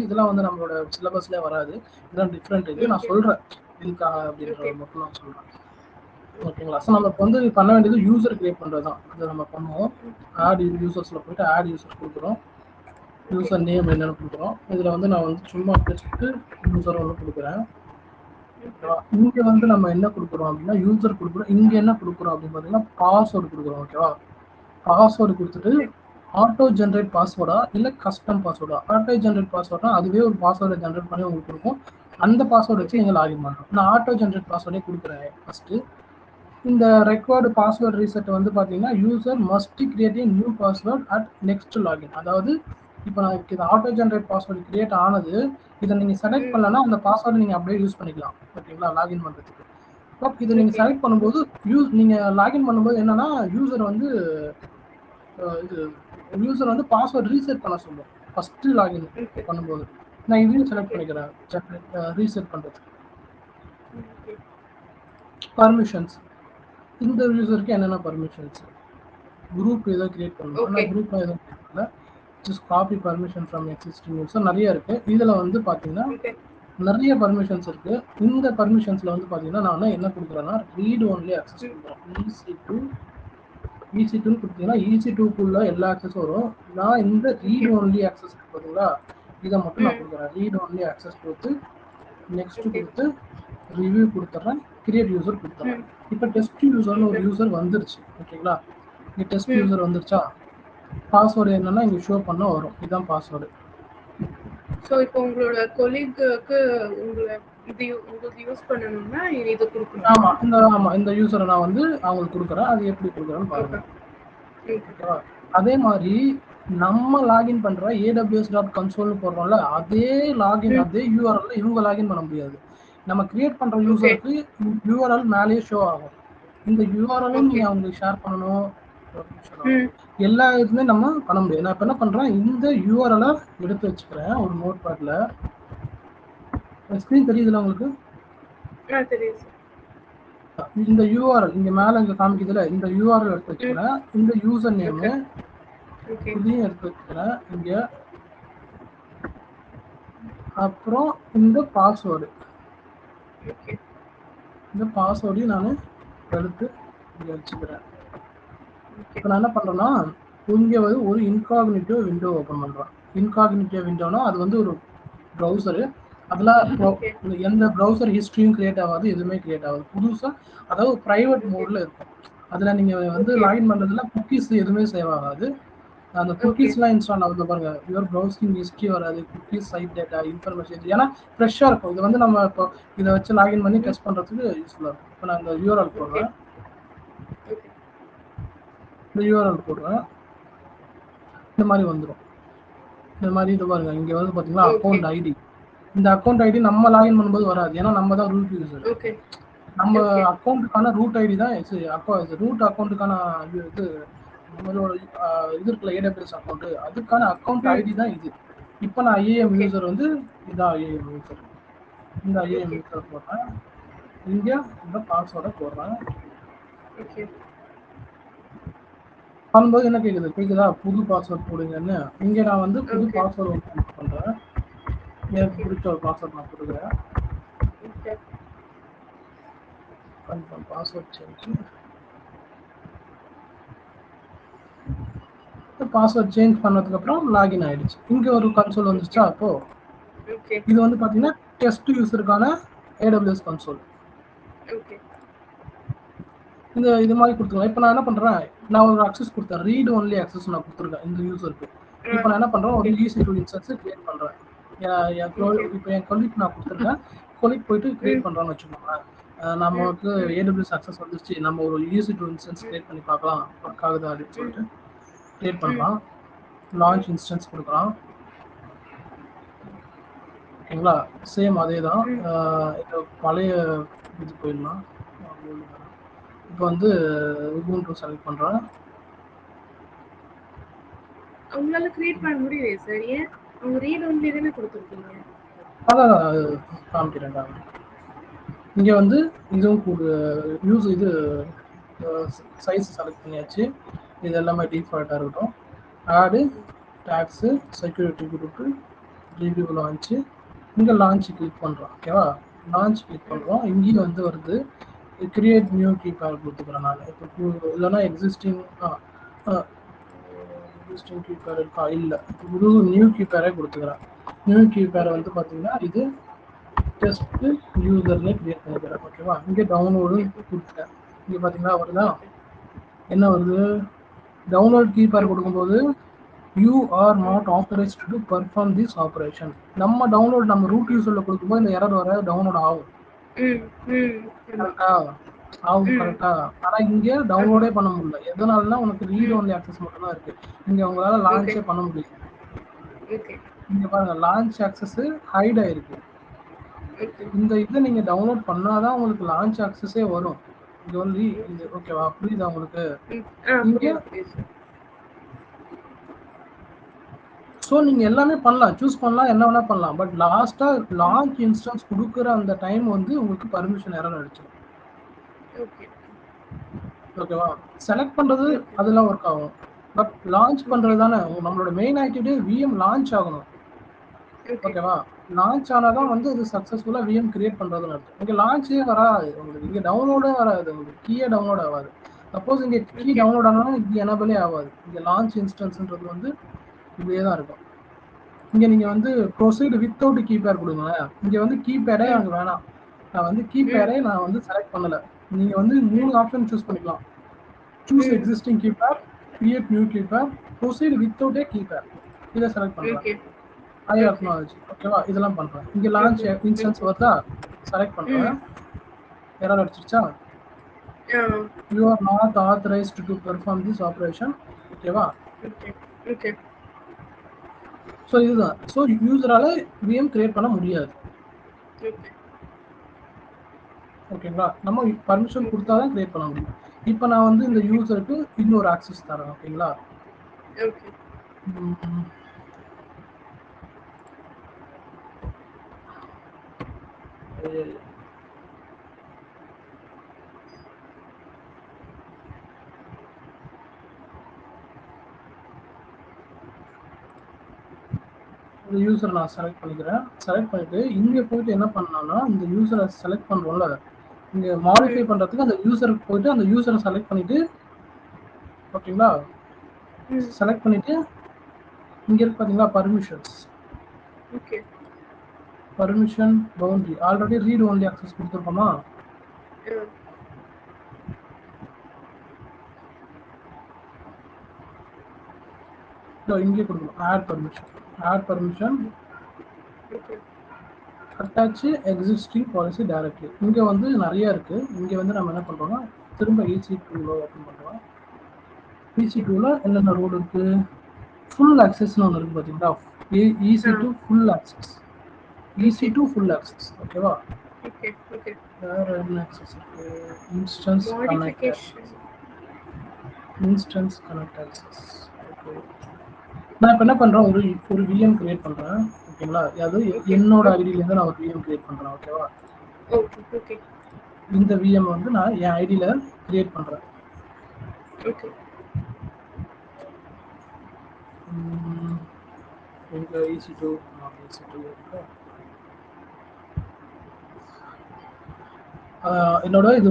இதெல்லாம் வந்து நம்மளோட சிலபஸ்லேயே வராது. இதெல்லாம் டிஃப்ரெண்ட். இது நான் சொல்கிறேன் இதுக்காக அப்படின்றத மட்டும் நான் சொல்கிறேன். ஓகேங்களா? ஸோ நமக்கு வந்து பண்ண வேண்டியது யூசர் கிரியேட் பண்ணுறது தான். அதை நம்ம பண்ணுவோம். ஆட் யூசர்ஸில் போய்ட்டு ஆட் யூசர் கொடுக்குறோம். யூசர் நேம் என்னென்னு கொடுக்குறோம். இதில் வந்து நான் வந்து சும்மா டெஸ்ட்டு யூசர் ஒன்று கொடுக்குறேன். இங்கே வந்து நம்ம என்ன கொடுக்குறோம் அப்படின்னா யூசர் கொடுக்குறோம். இங்கே என்ன கொடுக்குறோம் அப்படின்னு பார்த்தீங்கன்னா பாஸ்வேர்டு கொடுக்குறோம். ஓகேவா? பாஸ்வேர்டு கொடுத்துட்டு ஆட்டோ ஜென்ரேட் பாஸ்வேர்டா இல்லை கஸ்டம் பாஸ்வேர்டா? ஆட்டோ ஜென்ரேட் பாஸ்வேர்டா அதுவே ஒரு பாஸ்வேர்டை ஜென்ரேட் பண்ணி உங்களுக்கு கொடுக்கும். அந்த பாஸ்வேர்டு வச்சு நீங்கள் லாகின் பண்ணுறோம். நான் ஆட்டோ ஜென்ரேட் பாஸ்வேர்டே கொடுக்குறேன். ஃபஸ்ட்டு இந்த ரெக்வயர்டு பாஸ்வேர்ட் ரீசெட் வந்து பார்த்தீங்கன்னா user must create a new password at next login. அதாவது இப்போ நான் இது ஆட்டோ ஜென்ரேட் பாஸ்வேர்டு கிரியேட் ஆனது, இதை நீங்கள் செலக்ட் பண்ணலன்னா அந்த பாஸ்வேர்டு நீங்கள் அப்படியே யூஸ் பண்ணிக்கலாம். ஓகேங்களா? லாகின் பண்ணுறதுக்கு. பட் இதை நீங்கள் செலக்ட் பண்ணும்போது நீங்கள் லாகின் பண்ணும்போது என்னன்னா யூசர் வந்து பாஸ்வேர்டு ரீசெட் பண்ண சொல்லுவோம் ஃபஸ்ட்டு லாகின் பண்ணும்போது. நான் இதையும் செலக்ட் பண்ணிக்கிறேன் ரீசெட் பண்ணுறதுக்கு. பர்மிஷன்ஸ், இந்த யூசருக்கு என்னென்ன பர்மிஷன்ஸ், குரூப் ஏதோ கிரியேட் பண்ணணும். ஆனால் குரூப்லாம் எதுவும் கிரியேட் பண்ணல. Just copy permission from existing user நிறைய இருக்கு. இதுல வந்து பாத்தீங்கன்னா ஓகே நிறைய பர்மிஷன்ஸ் இருக்கு. இந்த பர்மிஷன்ஸ்ல வந்து பாத்தீங்கன்னா நான் என்ன கொடுக்குறேன்னா ரீட் ஒன்லி ஆக்சஸ் கொடுக்குறேன். EC2 கொடுத்தீங்கன்னா EC2க்குள்ள எல்லா ஆக்சஸும் வரும். நான் இந்த ரீட் ஒன்லி ஆக்சஸ் பார்த்தீங்களா, இதை மட்டும் நான் கொடுக்குறேன். ரீட் ஒன்லி ஆக்சஸ் கொடுத்து நெக்ஸ்ட் கொடுத்து ரிவ்யூ கொடுத்துட்றேன், கிரியேட் யூசர் கொடுத்துட்றேன். இப்போ டெஸ்ட் யூசர்னு ஒரு யூசர் வந்துருச்சு. ஓகேங்களா, இங்கே டெஸ்ட் யூசர் வந்துருச்சா, பாஸ்வேர்டு என்னன்னா இங்கே ஷோ பண்ண வரும். இதுதான் பாஸ்வேர்டு. ஸோ இப்போ உங்களோட கொலீக்கு உங்களுக்கு யூஸ் பண்ணணும்னா இது கொடுக்கணும். இந்த யூசரை நான் வந்து அவங்களுக்கு கொடுக்குறேன். அது எப்படி கொடுக்குறேன்னு பாருங்க. ஓகேவா, அதே மாதிரி நம்ம லாகின் பண்ற aws.console போடுறோம்ல, அதே லாகின் அதே யூஆர்எல்ல இவங்க லாகின் பண்ண முடியாது. நம்ம கிரியேட் பண்ற யூசருக்கு யூஆர்எல் மேலேயே ஷோ ஆகும். இந்த யூஆர்எல்லும் நீங்க அவங்களுக்கு ஷேர் பண்ணணும், எல்லா இதுமே நம்ம பண்ண முடியாது. நான் இப்ப என்ன பண்றேன், இந்த யூஆர்எல்ல எடுத்து வச்சுக்கிறேன் ஒரு நோட் பேட்ல. ஸ்கிரீன் தெரியுதுல உங்களுக்கு? இந்த யூஆர்எல் இங்க மேல இங்க காமிக்குதுல, இந்த யூஆர்எல் எடுத்து வச்சுக்கிறேன். இந்த யூசர் நேம் இதையும் எடுத்து வச்சுக்கிறேன் இங்க. அப்புறம் இந்த பாஸ்வேர்டு, இந்த பாஸ்வேர்டையும் நான் எடுத்து இங்க வச்சுக்கிறேன். இப்போ நான் என்ன பண்றேன்னா, இங்க வந்து ஒரு இன்காக்னிட்டோ விண்டோ ஓபன் பண்றேன். இன்காக்னிட்டோ விண்டோனா அது வந்து ஒரு ப்ரௌசரு. அதுல எந்த ப்ரௌசர் ஹிஸ்டரியும் கிரியேட் ஆகாது, எதுவுமே கிரியேட் ஆகாது. புதுசா அதாவது பிரைவேட் மோட்ல இருக்கும். அதுல நீங்க வந்து லாகின் பண்றதுல குக்கீஸ் எதுவுமே சேவ் ஆகாது. அந்த குக்கீஸ்லாம் இன்ஸ்டால் ஆகுது பாருங்க. யுவர் ப்ரௌசிங் ஹிஸ்டரி வராது, குக்கீஸ், சைட் டேட்டா, இன்ஃபர்மேஷன். ஏன்னா ஃப்ரெஷ்ஷா இருக்கும். இது வந்து நம்ம இப்போ இதை வச்சு லாகின் பண்ணி டெஸ்ட் பண்றதுக்கு யூஸ்ஃபுல்லா இருக்கும். இப்போ நான் இந்த யூஆர்எல் போடுறேன். இந்த யூஆர்எல் போடுறேன், இந்த மாதிரி வந்துடும். இந்த மாதிரி இது பாருங்க, இங்க வந்து பாத்தீங்கன்னா அக்கௌண்ட் ஐடி. இந்த அக்கௌண்ட் ஐடி நம்ம லாகின் பண்ணும்போது வராது, ஏன்னா நம்ம தான் ரூட் யூசர். நம்ம அக்கௌண்ட்டுக்கான ரூட் ஐடி தான் ரூட் அக்கௌண்ட்டுக்கான இது நம்மளோட இது இருக்குல்ல AWS அக்கௌண்ட், அதுக்கான அக்கௌண்ட் ஐடி தான் இது. இப்போ நான் IAM யூசர் வந்து இதான் IAM யூசர். இந்த IAM யூசர் போடுறேன், இங்க இந்த பாஸ்வேர்டை போடுறேன். பண்ணும்போது என்ன கேக்குதா, புது பாஸ்வேர்ட் போடுங்கன்னு. இங்க நான் வந்து புது பாஸ்வேர்டு யூஸ் பண்றேன். எனக்கு பிடிச்ச ஒரு பாஸ்வேர்ட் நான் கொடுக்குறேன். Confirm password change. Password change பண்ணதுக்கு அப்புறம் லாகின் ஆயிடுச்சு. இங்க ஒரு கன்சோல் வந்துச்சா. அப்போ இது வந்து பாத்தீங்கன்னா டெஸ்ட் யூசருக்கான AWS கன்சோல். இந்த இது மாதிரி கொடுத்துருக்கேன். இப்போ நான் என்ன பண்றேன், நான் ஒரு அக்சஸ் கொடுத்தேன், ரீட் ஒன்லி அக்சஸ் நான் கொடுத்துருக்கேன் இந்த யூசருக்கு. இப்போ நான் என்ன பண்றேன், ஒரு EC2 இன்ஸ்டன்ஸ் கிரியேட் பண்றேன். இப்போ என் கொலிக் நான் கொடுத்துருக்கேன். கொலிக் போயிட்டு கிரியேட் பண்றான்னு வச்சுக்கோங்க. நமக்கு AWS அக்சஸ் வந்துருச்சு, நம்ம ஒரு EC2 இன்ஸ்டன்ஸ் கிரியேட் பண்ணி பார்க்கலாம் ஒர்க் ஆகுதா அப்படின்னு சொல்லிட்டு கிரியேட் பண்ணலாம். லான்ச் இன்ஸ்டன்ஸ் கொடுக்கலாம். ஓகேங்களா, சேம் அதே தான். பழைய இது போயிடலாம். இப்போ வந்து Ubuntu செலக்ட் பண்றேன். உங்களால கிரியேட் பண்ண முடியவே சார், ஏன் அவங்க ரீட் ஒன்லி தானே கொடுத்துருக்கீங்க? அதான் காமிக்கிறேன். இங்க வந்து இதுவும் யூஸ் இது சைஸ் செலக்ட் பண்ணியாச்சு. இது எல்லாமே டிஃபால்ட்டா இருக்கட்டும். Add tags security group review launch. இங்க லான்ச் கிளிக் பண்றோம். ஓகேவா, லான்ச் கிளிக் பண்றோம். இங்கேயும் வந்து வருது கிரியேட் நியூ கீ பேர் கொடுத்துக்கிறேன் நான். இப்போ இல்லைன்னா எக்ஸிஸ்டிங் கீ பேர் இருக்கா, இல்லை, புது நியூ கீ பேரே கொடுத்துக்கிறேன். நியூ கீ பேரை வந்து பார்த்தீங்கன்னா இது டெஸ்ட் யூசர்னே கிரியேட் பண்ணிக்கிறேன். ஓகேவா, இங்கே டவுன்லோடு கொடுத்துட்டேன். இங்கே பார்த்தீங்கன்னா வருதா, என்ன வருது, டவுன்லோட் கீ பேர் கொடுக்கும்போது you are not authorised to perform this operation. நம்ம டவுன்லோட் நம்ம ரூட் யூசர்ல கொடுக்கும்போது இந்த எரர் வர டவுன்லோட் ஆகும். கரெக்டா. ஆனா இங்க டவுன்லோடே பண்ண முடியல. எதனாலனா உனக்கு ரீட் ஒன்லி ஆக்சஸ் மட்டும் தான் இருக்கு. இங்க உங்களால லான்ச்சே பண்ண முடியல. இங்க பாருங்க, லான்ச் ஆக்சஸ் ஹைட் ஆயிருக்கு. இந்த இதை நீங்க டவுன்லோட் பண்ணாதான் உங்களுக்கு லான்ச் ஆக்சஸே வரும். இது வந்து ஓகேவா, புரியுதா உங்களுக்கு? இங்க ஸோ நீங்க எல்லாமே பண்ணலாம், சூஸ் பண்ணலாம், என்ன வேணா பண்ணலாம். பட் லாஸ்டா லான்ச் இன்ஸ்டன்ஸ் கொடுக்குற அந்த டைம் வந்து உங்களுக்கு பர்மிஷன் எரர் அடிச்சிடும். ஓகேவா, செலக்ட் பண்றது அதெல்லாம் ஒர்க் ஆகும். பட் லான்ச் பண்றது தானே நம்மளோட மெயின் ஆக்டிவிட்டி. விஎம் லான்ச் ஆகணும். ஓகேவா? லான்ச் ஆனாதான் வந்து இது சக்சஸ்ஃபுல்லா விஎம் கிரியேட் பண்றதுன்னு அர்த்தம். இங்க லான்ச்சே வராது உங்களுக்கு, இங்க டவுன்லோடே வராது உங்களுக்கு, கீயே டவுன்லோட் ஆகாது. சப்போஸ் இங்க கீ டவுன்லோட் ஆனாலும் இங்க எனபிளே ஆகாது. இங்க லான்ச் இன்ஸ்டன்ஸ்ன்றது வந்து இப்படியே தான் இருக்கும். இங்க நீங்க வந்து ப்ரொசீட் வித்தவுட் கீபேர் கொடுங்களேன். இங்க வந்து கீபேரே எனக்கு வேணாம், நான் வந்து கீபேரே நான் வந்து செலக்ட் பண்ணல. நீங்க வந்து 3 ஆப்ஷன் சூஸ் பண்ணிக்கலாம். Choose existing key pair, create new key pair, proceed without a key pair. இதை செலக்ட் பண்ணலாம். I acknowledge. ஓகேவா? இதெல்லாம் பண்றேன். இங்க லான்ச் இன்ஸ்டன்ஸ் வருதா, செலக்ட் பண்றேன். எரர் அடிச்சிருச்சா? you are not authorized to perform this operation. ஓகேவா? ஓகே. சோ இதுதான். சோ யூசரால விஎம் கிரியேட் பண்ண முடியாது. ஓகேங்களா? நம்ம பர்மிஷன் கொடுத்தாதான் கிரியேட் பண்ண முடியும். இப்போ நான் வந்து இந்த யூசருக்கு இன்னொரு ஆக்சஸ் தரேன். ஓகேங்களா? ஓகே. இந்த யூசரை நான் செலக்ட் பண்ணிக்கிறேன். செலக்ட் பண்ணிட்டு இங்கே போயிட்டு என்ன பண்ணலாம்னா, இந்த யூசரை செலக்ட் பண்ணுறோம்ல, இங்கே மாடிஃபை பண்ணுறதுக்கு அந்த யூசருக்கு போயிட்டு அந்த யூசரை செலக்ட் பண்ணிட்டு, ஓகேங்களா, செலக்ட் பண்ணிட்டு இங்கே இருக்கு பார்த்தீங்களா permissions. Okay. Permission boundary already read only access கொடுத்துருக்கோமா? இங்கே கொடுக்கணும். Add permission attach existing policy directly. இங்கே வந்து நிறைய இருக்கு. இங்கே வந்து நம்ம என்ன பண்ணுறோம்னா திரும்ப EC2 ஓப்பன் பண்ணுறோம். EC2ல என்னென்ன ரோடு இருக்கு? ஃபுல் ஆக்சஸ்னு ஒன்று இருக்கு பார்த்தீங்களா? EC2 full access. EC2 full access. ஓகேவா? வேற என்ன ஆக்சஸ் இருக்கு? Instance connect access. ஓகே. நான் இப்போ என்ன பண்ணுறேன், ஒரு விஎம் கிரியேட் பண்ணுறேன். ஓகேங்களா? அது என்னோட ஐடியிலேருந்து நான் ஒரு விஎம் கிரியேட் பண்ணுறேன். ஓகேவா? ஓகே. இந்த விஎம் வந்து நான் என் ஐடியில் கிரியேட் பண்ணுறேன். ஓகே. எங்கள் EC2 என்னோட இது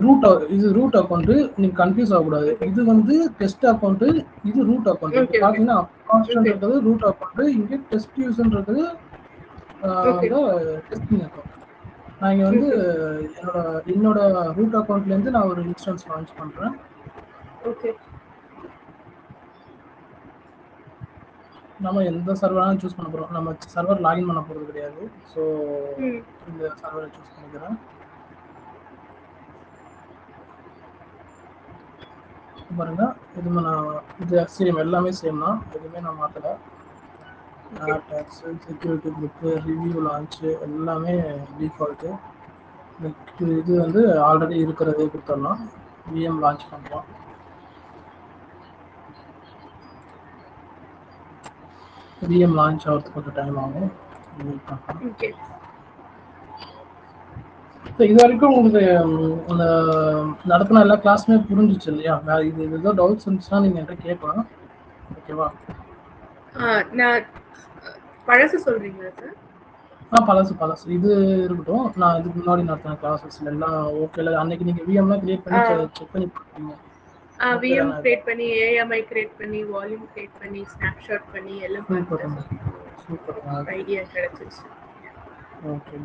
ரூட் அக்கௌண்ட். நீங்க கன்ஃபியூஸ் ஆகக்கூடாது. இது வந்து டெஸ்ட் அக்கௌண்ட், இது ரூட் அக்கௌண்ட். பாத்தீங்கன்னா கான்ஸ்டன்ட்ன்றது ரூட் அக்கௌண்ட், இங்க டெஸ்ட் யூசர்ன்றது டெஸ்டிங் அக்கௌண்ட். நான் இங்க வந்து என்னோட ரூட் அக்கௌண்ட்ல இருந்து நான் ஒரு இன்ஸ்டன்ஸ் லான்ச் பண்றேன். ஓகே. நம்ம எந்த சர்வராலும் சூஸ் பண்ண போறோம். நம்ம சர்வர் லாகின் பண்ண போறது கிடையாது. ஸோ இந்த சர்வரை சூஸ் பண்ணிக்கிறேன். பாருங்க, எதுவுமே நான் இது சேம், எல்லாமே சேம் தான், எதுவுமே நான் மாற்றலை. Tags, security group, review launch எல்லாமே டிஃபால்ட்டு. இது வந்து ஆல்ரெடி இருக்கிறதே கொடுத்துடலாம். விஎம் லான்ச் பண்ணுறோம். விஎம் லான்ச் ஆகிறதுக்கு கொஞ்சம் டைம் ஆகும். இது வரைக்கும் உங்களுக்கு அந்த நடத்தின எல்லா கிளாஸுமே புரிஞ்சிச்சு இல்லையா? இது ஏதோ டவுட்ஸ் இருந்துச்சுன்னா நீங்கள் என்கிட்ட கேட்கலாம். ஓகேவா? நான் பழசு சொல்றீங்களா சார்? பழசு இது இருக்கட்டும். நான் இதுக்கு முன்னாடி நடத்தின கிளாஸஸ்ல எல்லாம் ஓகேல. அன்னைக்கு நீங்கள் விஎம்லாம் கிரியேட் பண்ணி செக் பண்ணி பார்ப்பீங்க. விஎம் கிரியேட் பண்ணி, ஏஎம்ஐ கிரியேட் பண்ணி, வால்யூம் கிரியேட் பண்ணி, ஸ்னாப்ஷாட் பண்ணி எல்லாம் சூப்பர் ஐடியா கிடைச்சிச்சு. ஓகே.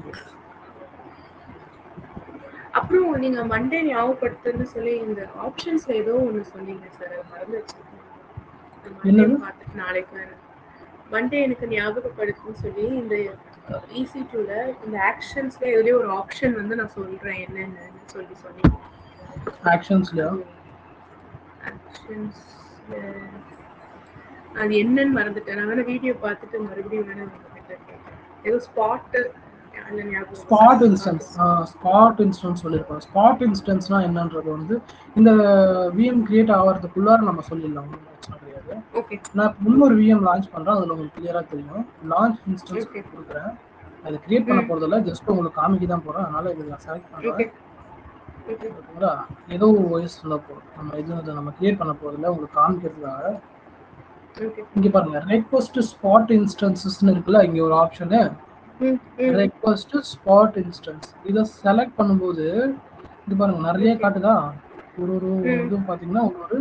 அப்புறம் நீங்க மண்டே ஞாபகப்படுத்துன்னு சொல்லி இந்த ஆப்ஷன்ஸ்ல ஏதோ ஒன்று சொன்னீங்க சார், மறந்து வச்சிருக்கேன். பார்த்துட்டு நாளைக்கு வேற மண்டே எனக்கு ஞாபகப்படுத்துன்னு சொல்லி இந்த EC2ல இந்த ஆக்ஷன்ஸ்ல எதுலயும் ஒரு ஆப்ஷன் வந்து நான் சொல்றேன் என்னன்னு சொல்லி சொன்னீங்க. ஆக்ஷன்ஸ்ல அது என்னன்னு மறந்துட்டேன். நான் வேணா வீடியோ பார்த்துட்டு மறுபடியும் வேணா ஏதோ ஸ்பாட் இன்ஸ்டன்ஸ் சொல்லியிருக்கோம். ஸ்பாட் இன்ஸ்டன்ஸ்னா என்னன்றது வந்து இந்த விஎம் கிரியேட் ஆகிறதுக்குள்ளார நம்ம சொல்லிடலாம், ஒன்றும் பிரச்சனை கிடையாது. நான் இன்னொரு விஎம் லான்ச் பண்ணுறேன், அதில் உங்களுக்கு கிளியராக தெரியும். லான்ச் இன்ஸ்டன்ஸ் கொடுக்குறேன். அதை கிரியேட் பண்ண போகிறதில்ல, ஜஸ்ட் உங்களுக்கு காமிக்க தான் போகிறேன். அதனால இதை நான் செலக்ட் பண்ணுறேன். ஓகேங்களா? ஏதோ ஒரு வாய்ஸ் சொல்ல போகிறோம். நம்ம இது நம்ம கிரியேட் பண்ண போகிறதில்ல, உங்களுக்கு காமிக்கிறதுக்காக. ஓகே. இங்க பாருங்க, ரெக்வெஸ்ட் ஸ்பாட் இன்ஸ்டன்சஸ்னு இருக்குல்ல, இங்க ஒரு ஆப்ஷனு ரெக்வெஸ்ட் ஸ்பாட் இன்ஸ்டன்ஸ். இதை செலக்ட் பண்ணும்போது இது பாருங்க நிறைய காட்டுதா. ஒரு இதுவும் பார்த்தீங்கன்னா ஒரு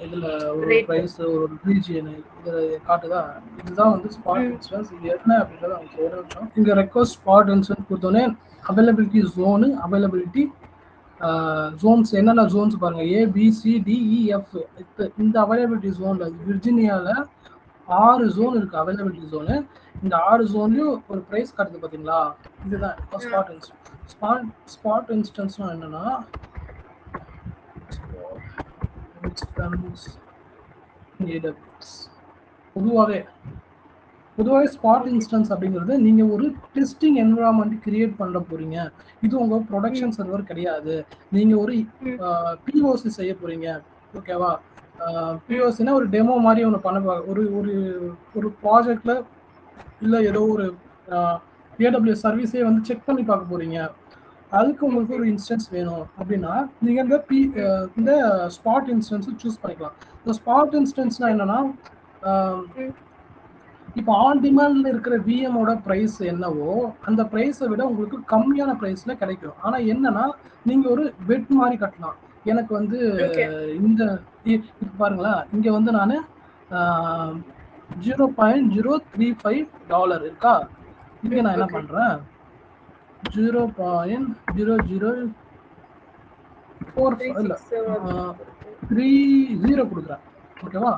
இதில் ஒரு ப்ரைஸ், ஒரு ரீஜியன் இது காட்டுதா. இதுதான் வந்து ஸ்பாட் இன்ஸ்டன்ஸ். இது என்ன அப்படின்றத அவங்க ஒரு நிமிஷம். இங்கே ரெக்வெஸ்ட் ஸ்பாட் இன்ஸ்டன்ஸ் கொடுத்தோன்னே அவைலபிலிட்டி ஜோனு, அவைலபிலிட்டி ஜோன்ஸ், என்னென்ன ஜோன்ஸ் பாருங்க, ABCDEF. இந்த அவைலபிலிட்டி ஜோன்ல விர்ஜினியாவில் 6 ஜோன் இருக்கு அவைலபிலிட்டி ஜோனு. இந்த 6 ஜோன்லயும் ஒரு பிரைஸ் காட்டுது பாத்தீங்களா, இதுதான் ஸ்பாட் இன்ஸ்டன்ஸ். ஸ்பாட் இன்ஸ்டன்ஸ்னா என்னன்னா பொதுவாகவே ஸ்பாட் இன்ஸ்டன்ஸ் அப்படிங்கிறது நீங்க ஒரு டெஸ்டிங் என்விரான்மெண்ட் கிரியேட் பண்ண போறீங்க. இது உங்க ப்ரொடக்ஷன் சர்வர் கிடையாது. நீங்க ஒரு POC செய்ய போறீங்க, ஓகேவா? POCனா ஒரு டெமோ மாதிரி ஒன்று பண்ண, ஒரு ஒரு ஒரு ப்ராஜெக்ட்ல இல்லை ஏதோ ஒரு AWS சர்வீஸே வந்து செக் பண்ணி பார்க்க போறீங்க. அதுக்கு உங்களுக்கு ஒரு இன்ஸ்டன்ஸ் வேணும் அப்படின்னா நீங்க இந்த ஸ்பாட் இன்ஸ்டன்ஸ் சூஸ் பண்ணிக்கலாம். இந்த ஸ்பாட் இன்ஸ்டன்ஸ்னா என்னன்னா, இப்போ ஆன் டிமாண்ட்ல இருக்கிற விஎமோட பிரைஸ் என்னவோ அந்த பிரைஸை விட உங்களுக்கு கம்மியான பிரைஸ்ல கிடைக்கும். ஆனா என்னன்னா நீங்க ஒரு பெட் மாதிரி கட்டலாம். எனக்கு வந்து இந்த இப்போ பாருங்களேன், இங்க வந்து நான் $0.035 இருக்கா. இங்க நான் என்ன பண்றேன், 0.00430 கொடுக்குறேன், ஓகேவா?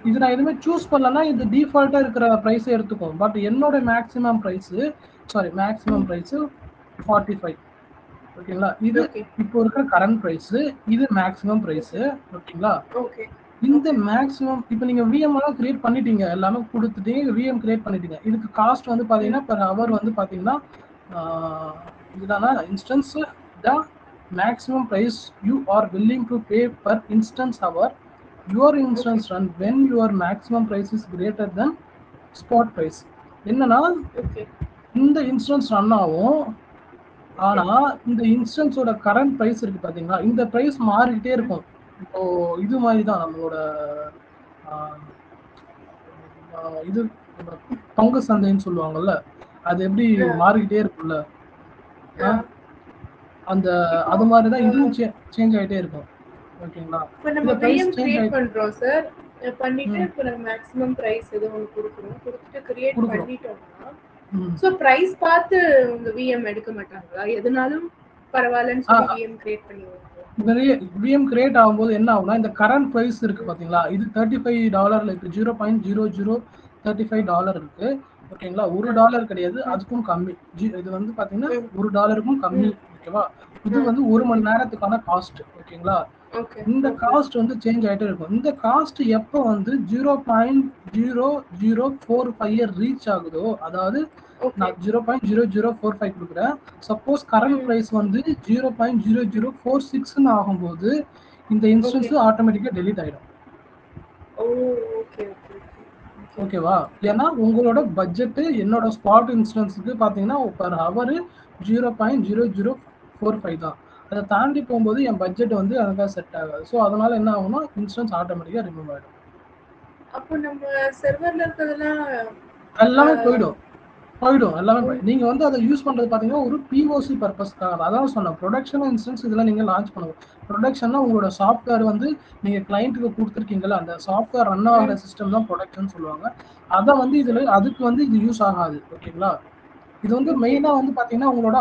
இது நான் எதுவுமே சூஸ் பண்ணலன்னா இது டிஃபால்ட்டா இருக்கிற பிரைஸை எடுத்துக்கும். பட் என்னோட மேக்ஸிமம் பிரைஸ் 45, ஓகேங்களா? இது இப்போ இருக்கிற கரண்ட் பிரைஸ், இது மேக்ஸிமம் பிரைஸ், ஓகேங்களா? இந்த மேக்ஸிமம் இப்போ நீங்க விஎம் எல்லாம் கிரியேட் பண்ணிட்டீங்க, எல்லாமே கொடுத்துட்டீங்க, விஎம் கிரியேட் பண்ணிட்டீங்க. இதுக்கு காஸ்ட் வந்து பாத்தீங்கன்னா per hour வந்து பாத்தீங்கன்னா இதுதானா instance the maximum price you are willing to pay per instance hour your instance run when your maximum price is greater than spot price. என்னன்னா இந்த இன்ஸ்டன்ஸ் ரன் ஆகும், ஆனா இந்த இன்ஸ்டன்ஸோட கரண்ட் பிரைஸ் இருக்கு பாத்தீங்களா, இந்த பிரைஸ் மாறிக்கிட்டே இருக்கும். இப்போ இது மாதிரி தான் நம்மளோட இது பங்கு சந்தைன்னு சொல்லுவாங்கல்ல, அது எப்படி மாறிக்கிட்டே இருக்கும்ல, அந்த அது மாதிரி தான் இதுவும் சேஞ்ச் ஆகிட்டே இருக்கும், ஓகேங்களா? இப்போ நம்ம விஎம் கிரியேட் பண்றோம் சார், பண்ணிட்டு இப்போ நம்ம மேக்ஸிமம் பிரைஸ் ஏதோ ஒன்று கொடுக்குறோம், கொடுத்துட்டு கிரியேட் பண்ணிட்டோம்னா சோ பிரைஸ் பார்த்து உங்க விஎம் எடுக்க மாட்டாங்களா? எதுனாலும் பரவாயில்லன்னு சொல்லி விஎம் கிரியேட் பண்ணுவாங்க. விஎம் கிரியேட் ஆகும்போது என்ன ஆகும்னா, இந்த கரண்ட் பிரைஸ் இருக்கு பாத்தீங்களா, இது $35 இருக்கு, $0.0035 இருக்கு, ஓகேங்களா? $1 கிடையாது, அதுக்கும் கம்மி. இது வந்து பாத்தீங்கன்னா $1க்கும் கம்மி, ஓகேவா? இது வந்து 1 மணி நேரத்துக்கான காஸ்ட், ஓகேங்களா? இந்த காஸ்ட் வந்து சேஞ்ச் ஆயிட்டே இருக்கும். இந்த காஸ்ட் எப்போ வந்து 0.0045 ரீச் ஆகுதோ, அதாவது நான் 0.0045 கொடுக்குறேன், சப்போஸ் கரண்ட் பிரைஸ் வந்து 0.0046 ஆகும்போது இந்த இன்ஸ்டன்ஸ் ஆட்டோமேட்டிக்கா டெலீட் ஆயிடும். ஓகேவா? ஏன்னா உங்களோட பட்ஜெட் என்னோட ஸ்பாட் இன்ஸ்டன்ஸுக்கு பாத்தீங்கன்னா per hour 0.0045 தான். அதை தாண்டி போகும்போது என் பட்ஜெட் வந்து அதுக்காக செட் ஆகாது. ஸோ அதனால என்ன ஆகும்னா இன்ஸ்டன்ஸ் ஆட்டோமேட்டிக்கா ரிமூவ் ஆயிடும். அப்போ நம்ம சர்வர்ல இருக்கிறதெல்லாம் எல்லாமே போயிடும். எல்லாமே நீங்க வந்து அதை யூஸ் பண்றது பாத்தீங்கன்னா ஒரு POC பர்பஸ்க்காக. அதான் சொன்னேன், ப்ரொடக்ஷன் இன்ஸ்டன்ஸ் இதெல்லாம் நீங்க லான்ச் பண்ணுவோம். ப்ரொடக்ஷன்னா உங்களோட சாஃப்ட்வேர் வந்து நீங்க கிளைண்ட்டுக்கு கொடுத்துருக்கீங்களா, அந்த சாஃப்ட்வேர் ரன் ஆகிற சிஸ்டம் தான் ப்ரொடக்ஷன் சொல்லுவாங்க. அதை வந்து இதுல அதுக்கு வந்து இது யூஸ் ஆகாது, ஓகேங்களா? இது வந்து மெயினா வந்து பாத்தீங்கன்னா உங்களோட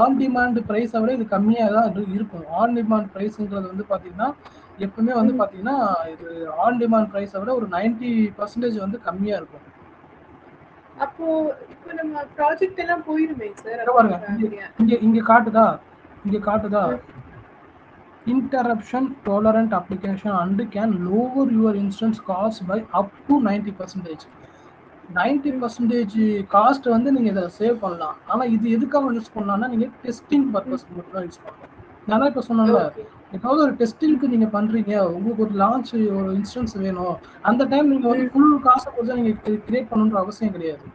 ஆன் டிமாண்ட் பிரைஸை விட இது கம்மியா தான் இருக்கும். ஆன் டிமாண்ட் பிரைஸ்ங்கிறது வந்து பாத்தீங்கன்னா எப்பவுமே வந்து பாத்தீங்கன்னா இது ஆன் டிமாண்ட் பிரைஸை விட ஒரு 90% வந்து கம்மியா இருக்கும். அப்போ இப்போ நம்ம ப்ராஜெக்ட் எல்லாம் போயிருமே சார். பாருங்க, இங்க காட்டுதா interruption tolerant application and can lower your instance cost by up to 90%. 90% cost வந்து நீங்க இதை சேவ் பண்ணலாம். ஆனா இது எதுக்காக யூஸ் பண்ணலாம்னா நீங்க டெஸ்டிங் பர்பஸ்க்கு மட்டும் தான் யூஸ் பண்ணலாம். நான் இப்போ சொன்னேன்ல, ஏதாவது ஒரு டெஸ்டிங்க்கு நீங்க பண்றீங்க, உங்களுக்கு ஒரு லான்ச் ஒரு இன்ஸ்டன்ஸ் வேணும், அந்த டைம் நீங்க வந்து ஃபுல் காசை கொடுத்து நீங்க கிரியேட் பண்ணணுன்ற அவசியம் கிடையாது.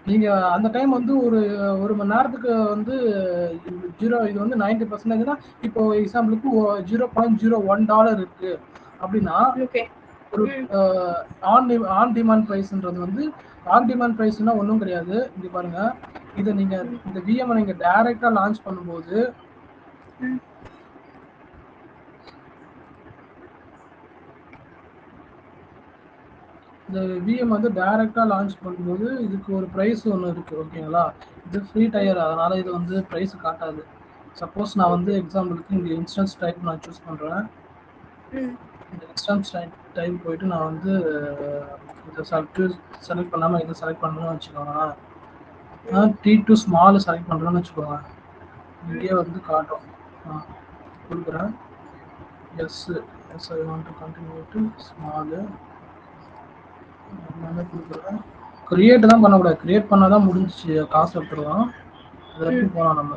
நீங்க அந்த டைம் வந்து ஒரு மணி நேரத்துக்கு வந்து இது வந்து 90%னா இப்போ எக்ஸாம்பிளுக்கு $0.01 இருக்கு அப்படின்னா ஒரு ஆன் டிமாண்ட் பிரைஸ்ன்றது வந்து ஆன் டிமாண்ட் பிரைஸ்னா ஒன்றும் கிடையாது. இங்க பாருங்க, இதை நீங்க இந்த விஎம் நீங்க டைரக்டா லான்ச் பண்ணும்போது இந்த விஎம் வந்து டைரக்டா லான்ச் பண்ணும்போது இதுக்கு ஒரு பிரைஸ் ஒன்று இருக்கு. ஓகேங்களா? இது ஃப்ரீ டயர், அதனால இது வந்து பிரைஸ் காட்டாது. சப்போஸ் நான் வந்து எக்ஸாம்பிளுக்கு இங்கே இன்ஸ்டன்ஸ் டைப் நான் சூஸ் பண்றேன். இந்த இன்ஸ்டன்ஸ் டைப் போயிட்டு நான் வந்து இதை செலக்ட் பண்ணாம இதை செலக்ட் பண்ணணும்னு வச்சுக்கோங்க. T2 ஸ்மால் செலக்ட் பண்றேன்னு வச்சுக்கோங்க. இங்கே வந்து காட்டும். கொடுக்குறேன் yes I want to continue to small. கொடுக்குறேன். கிரியேட் தான் பண்ணக்கூடாது, கிரியேட் பண்ணாதான் முடிஞ்சிச்சு, காசு எடுத்துடலாம். அது வரைக்கும் போகலாம் நம்ம.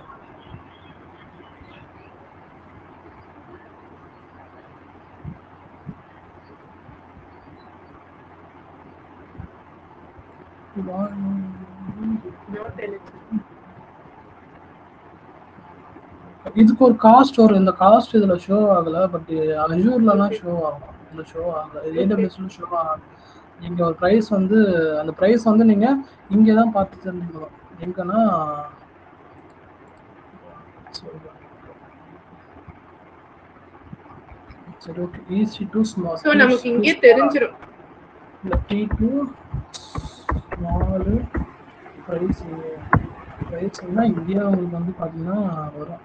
இதுக்கு ஒரு காஸ்ட் வரும். இந்த காஸ்ட் இதுல ஷோ ஆகல, பட் அஜூர்லாம் ஷோ ஆகும். இதுல ஷோ ஆகல, ஏடபிள்யூஎஸ்ல ஷோ ஆகும். இங்க ஒரு பிரைஸ் வந்து அந்த பிரைஸ் வந்து நீங்க இங்க தான் பார்த்து தெரிஞ்சுக்கணும். எங்கன்னா சரி ஓகே, EC2 ஸ்மால். சோ நமக்கு இங்கே தெரிஞ்சிரும். இந்த T2 ஸ்மால் பிரைஸ்னா இந்தியா உங்களுக்கு வந்து பாத்தீங்கன்னா வரும்.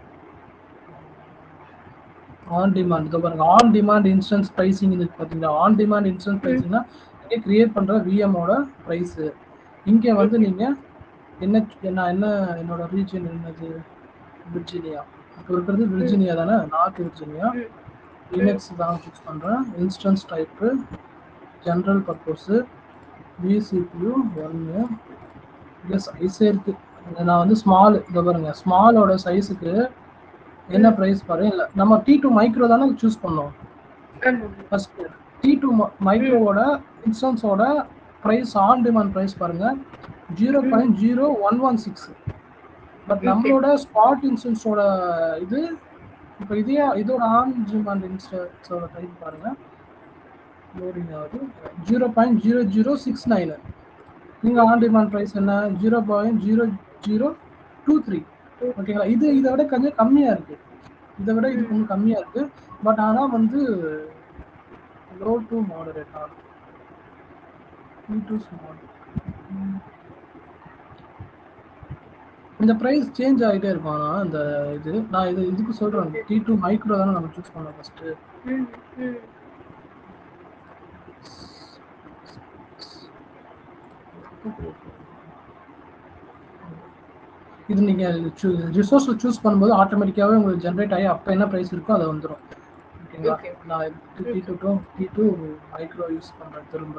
ஆன் டிமாண்ட், இதோ பாருங்க, ஆன் டிமாண்ட் இன்ஸ்டன்ஸ் பிரைசிங் இருக்கு பாத்தீங்களா? ஆன் டிமாண்ட் இன்ஸ்டன்ஸ் பிரைசிங்னா நீங்க கிரியேட் பண்ற விஎம் ஓட பிரைஸ். இங்க வந்து நீங்க என்னோட ரீஜன் என்னது? விர்ஜீனியா. இப்போ இருக்கிறது விர்ஜீனியா தானே, நார்த் விர்ஜீனியா. லினக்ஸ் தான் சூஸ் பண்றேன். Instance type general purpose vCPU 1. இங்க சைஸே இருக்கு. நான் வந்து ஸ்மால், இதை பாருங்க, ஸ்மாலோட சைஸுக்கு என்ன பிரைஸ் பாருங்க. இல்ல நம்ம T2 மைக்ரோ தானே சூஸ் பண்ணோம் ஃபர்ஸ்ட். T2 மைக்ரோவோட இன்ஸ்டன்ஸோட பிரைஸ் ஆன் டிமாண்ட் பிரைஸ் பாருங்க 0.0116. பட் நம்மளோட ஸ்பாட் இன்ஸ்டன்ஸோட இது இப்போ இதோட ஆன் டிமாண்ட் இன்ஸ்டன்ஸோட டைப் பாருங்க, லோடிங் ஆகுது 0.0069. நீங்க ஆன் டிமாண்ட் பிரைஸ் என்ன 0.0023. ஓகேங்களா? இதை விட கொஞ்சம் கம்மியா இருக்கு, இதை விட இது கொஞ்சம் கம்மியா இருக்கு. பட் ஆனா வந்து லோ டு மாடரேட் ஆகும். T2 ஸ்மால் இந்த பிரைஸ் சேஞ்ச் ஆகிட்டே இருக்கும். ஆனால் இந்த நான் இதுக்கு சொல்றேன், T2 மைக்ரோ தானே நம்ம சூஸ் பண்ணோம் ஃபர்ஸ்ட். இது நீங்க ரிசோர்ஸ் சூஸ் பண்ணும்போது ஆட்டோமேட்டிக்காவே உங்களுக்கு ஜென்ரேட் ஆகி அப்போ என்ன பிரைஸ் இருக்கோ அதை வந்துடும். ஓகேங்களா? நான் T2 மைக்ரோ யூஸ் பண்றேன். திரும்ப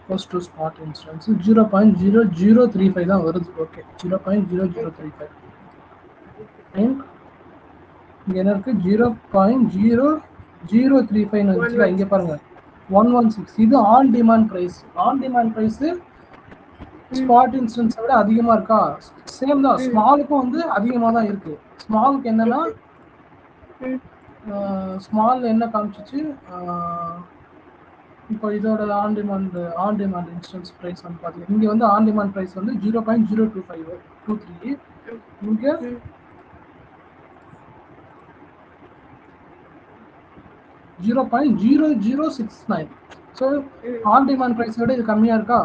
போஸ்ட் டு ஸ்பாட் இன்ஸ்டன்ஸ் 0.0035 தான் வருது. ஓகே, 0.0035. இங்க என்ன இருக்கு 0.0035 வந்துச்சுல, இங்க பாருங்க 116. இது on demand price. On demand price spot இன்ஸ்டன்ஸை விட அதிகமா இருக்கா? சேம் தான். ஸ்மாலுக்கும் வந்து அதிகமா தான் இருக்கு. ஸ்மாலுக்கு என்னன்னா ஸ்மால் என்ன காமிச்சிச்சு, இப்போ இதோட ஆன் டிமாண்ட் இன்ஸ்டன்ஸ் பிரைஸ் வந்து பாத்தீங்கன்னா இங்க வந்து ஆன் டிமாண்ட் பிரைஸ் வந்து 0.02523. இங்க 0.0069. ஸோ ஆன் டிமாண்ட் பிரைஸ் விட இது கம்மியா இருக்கா?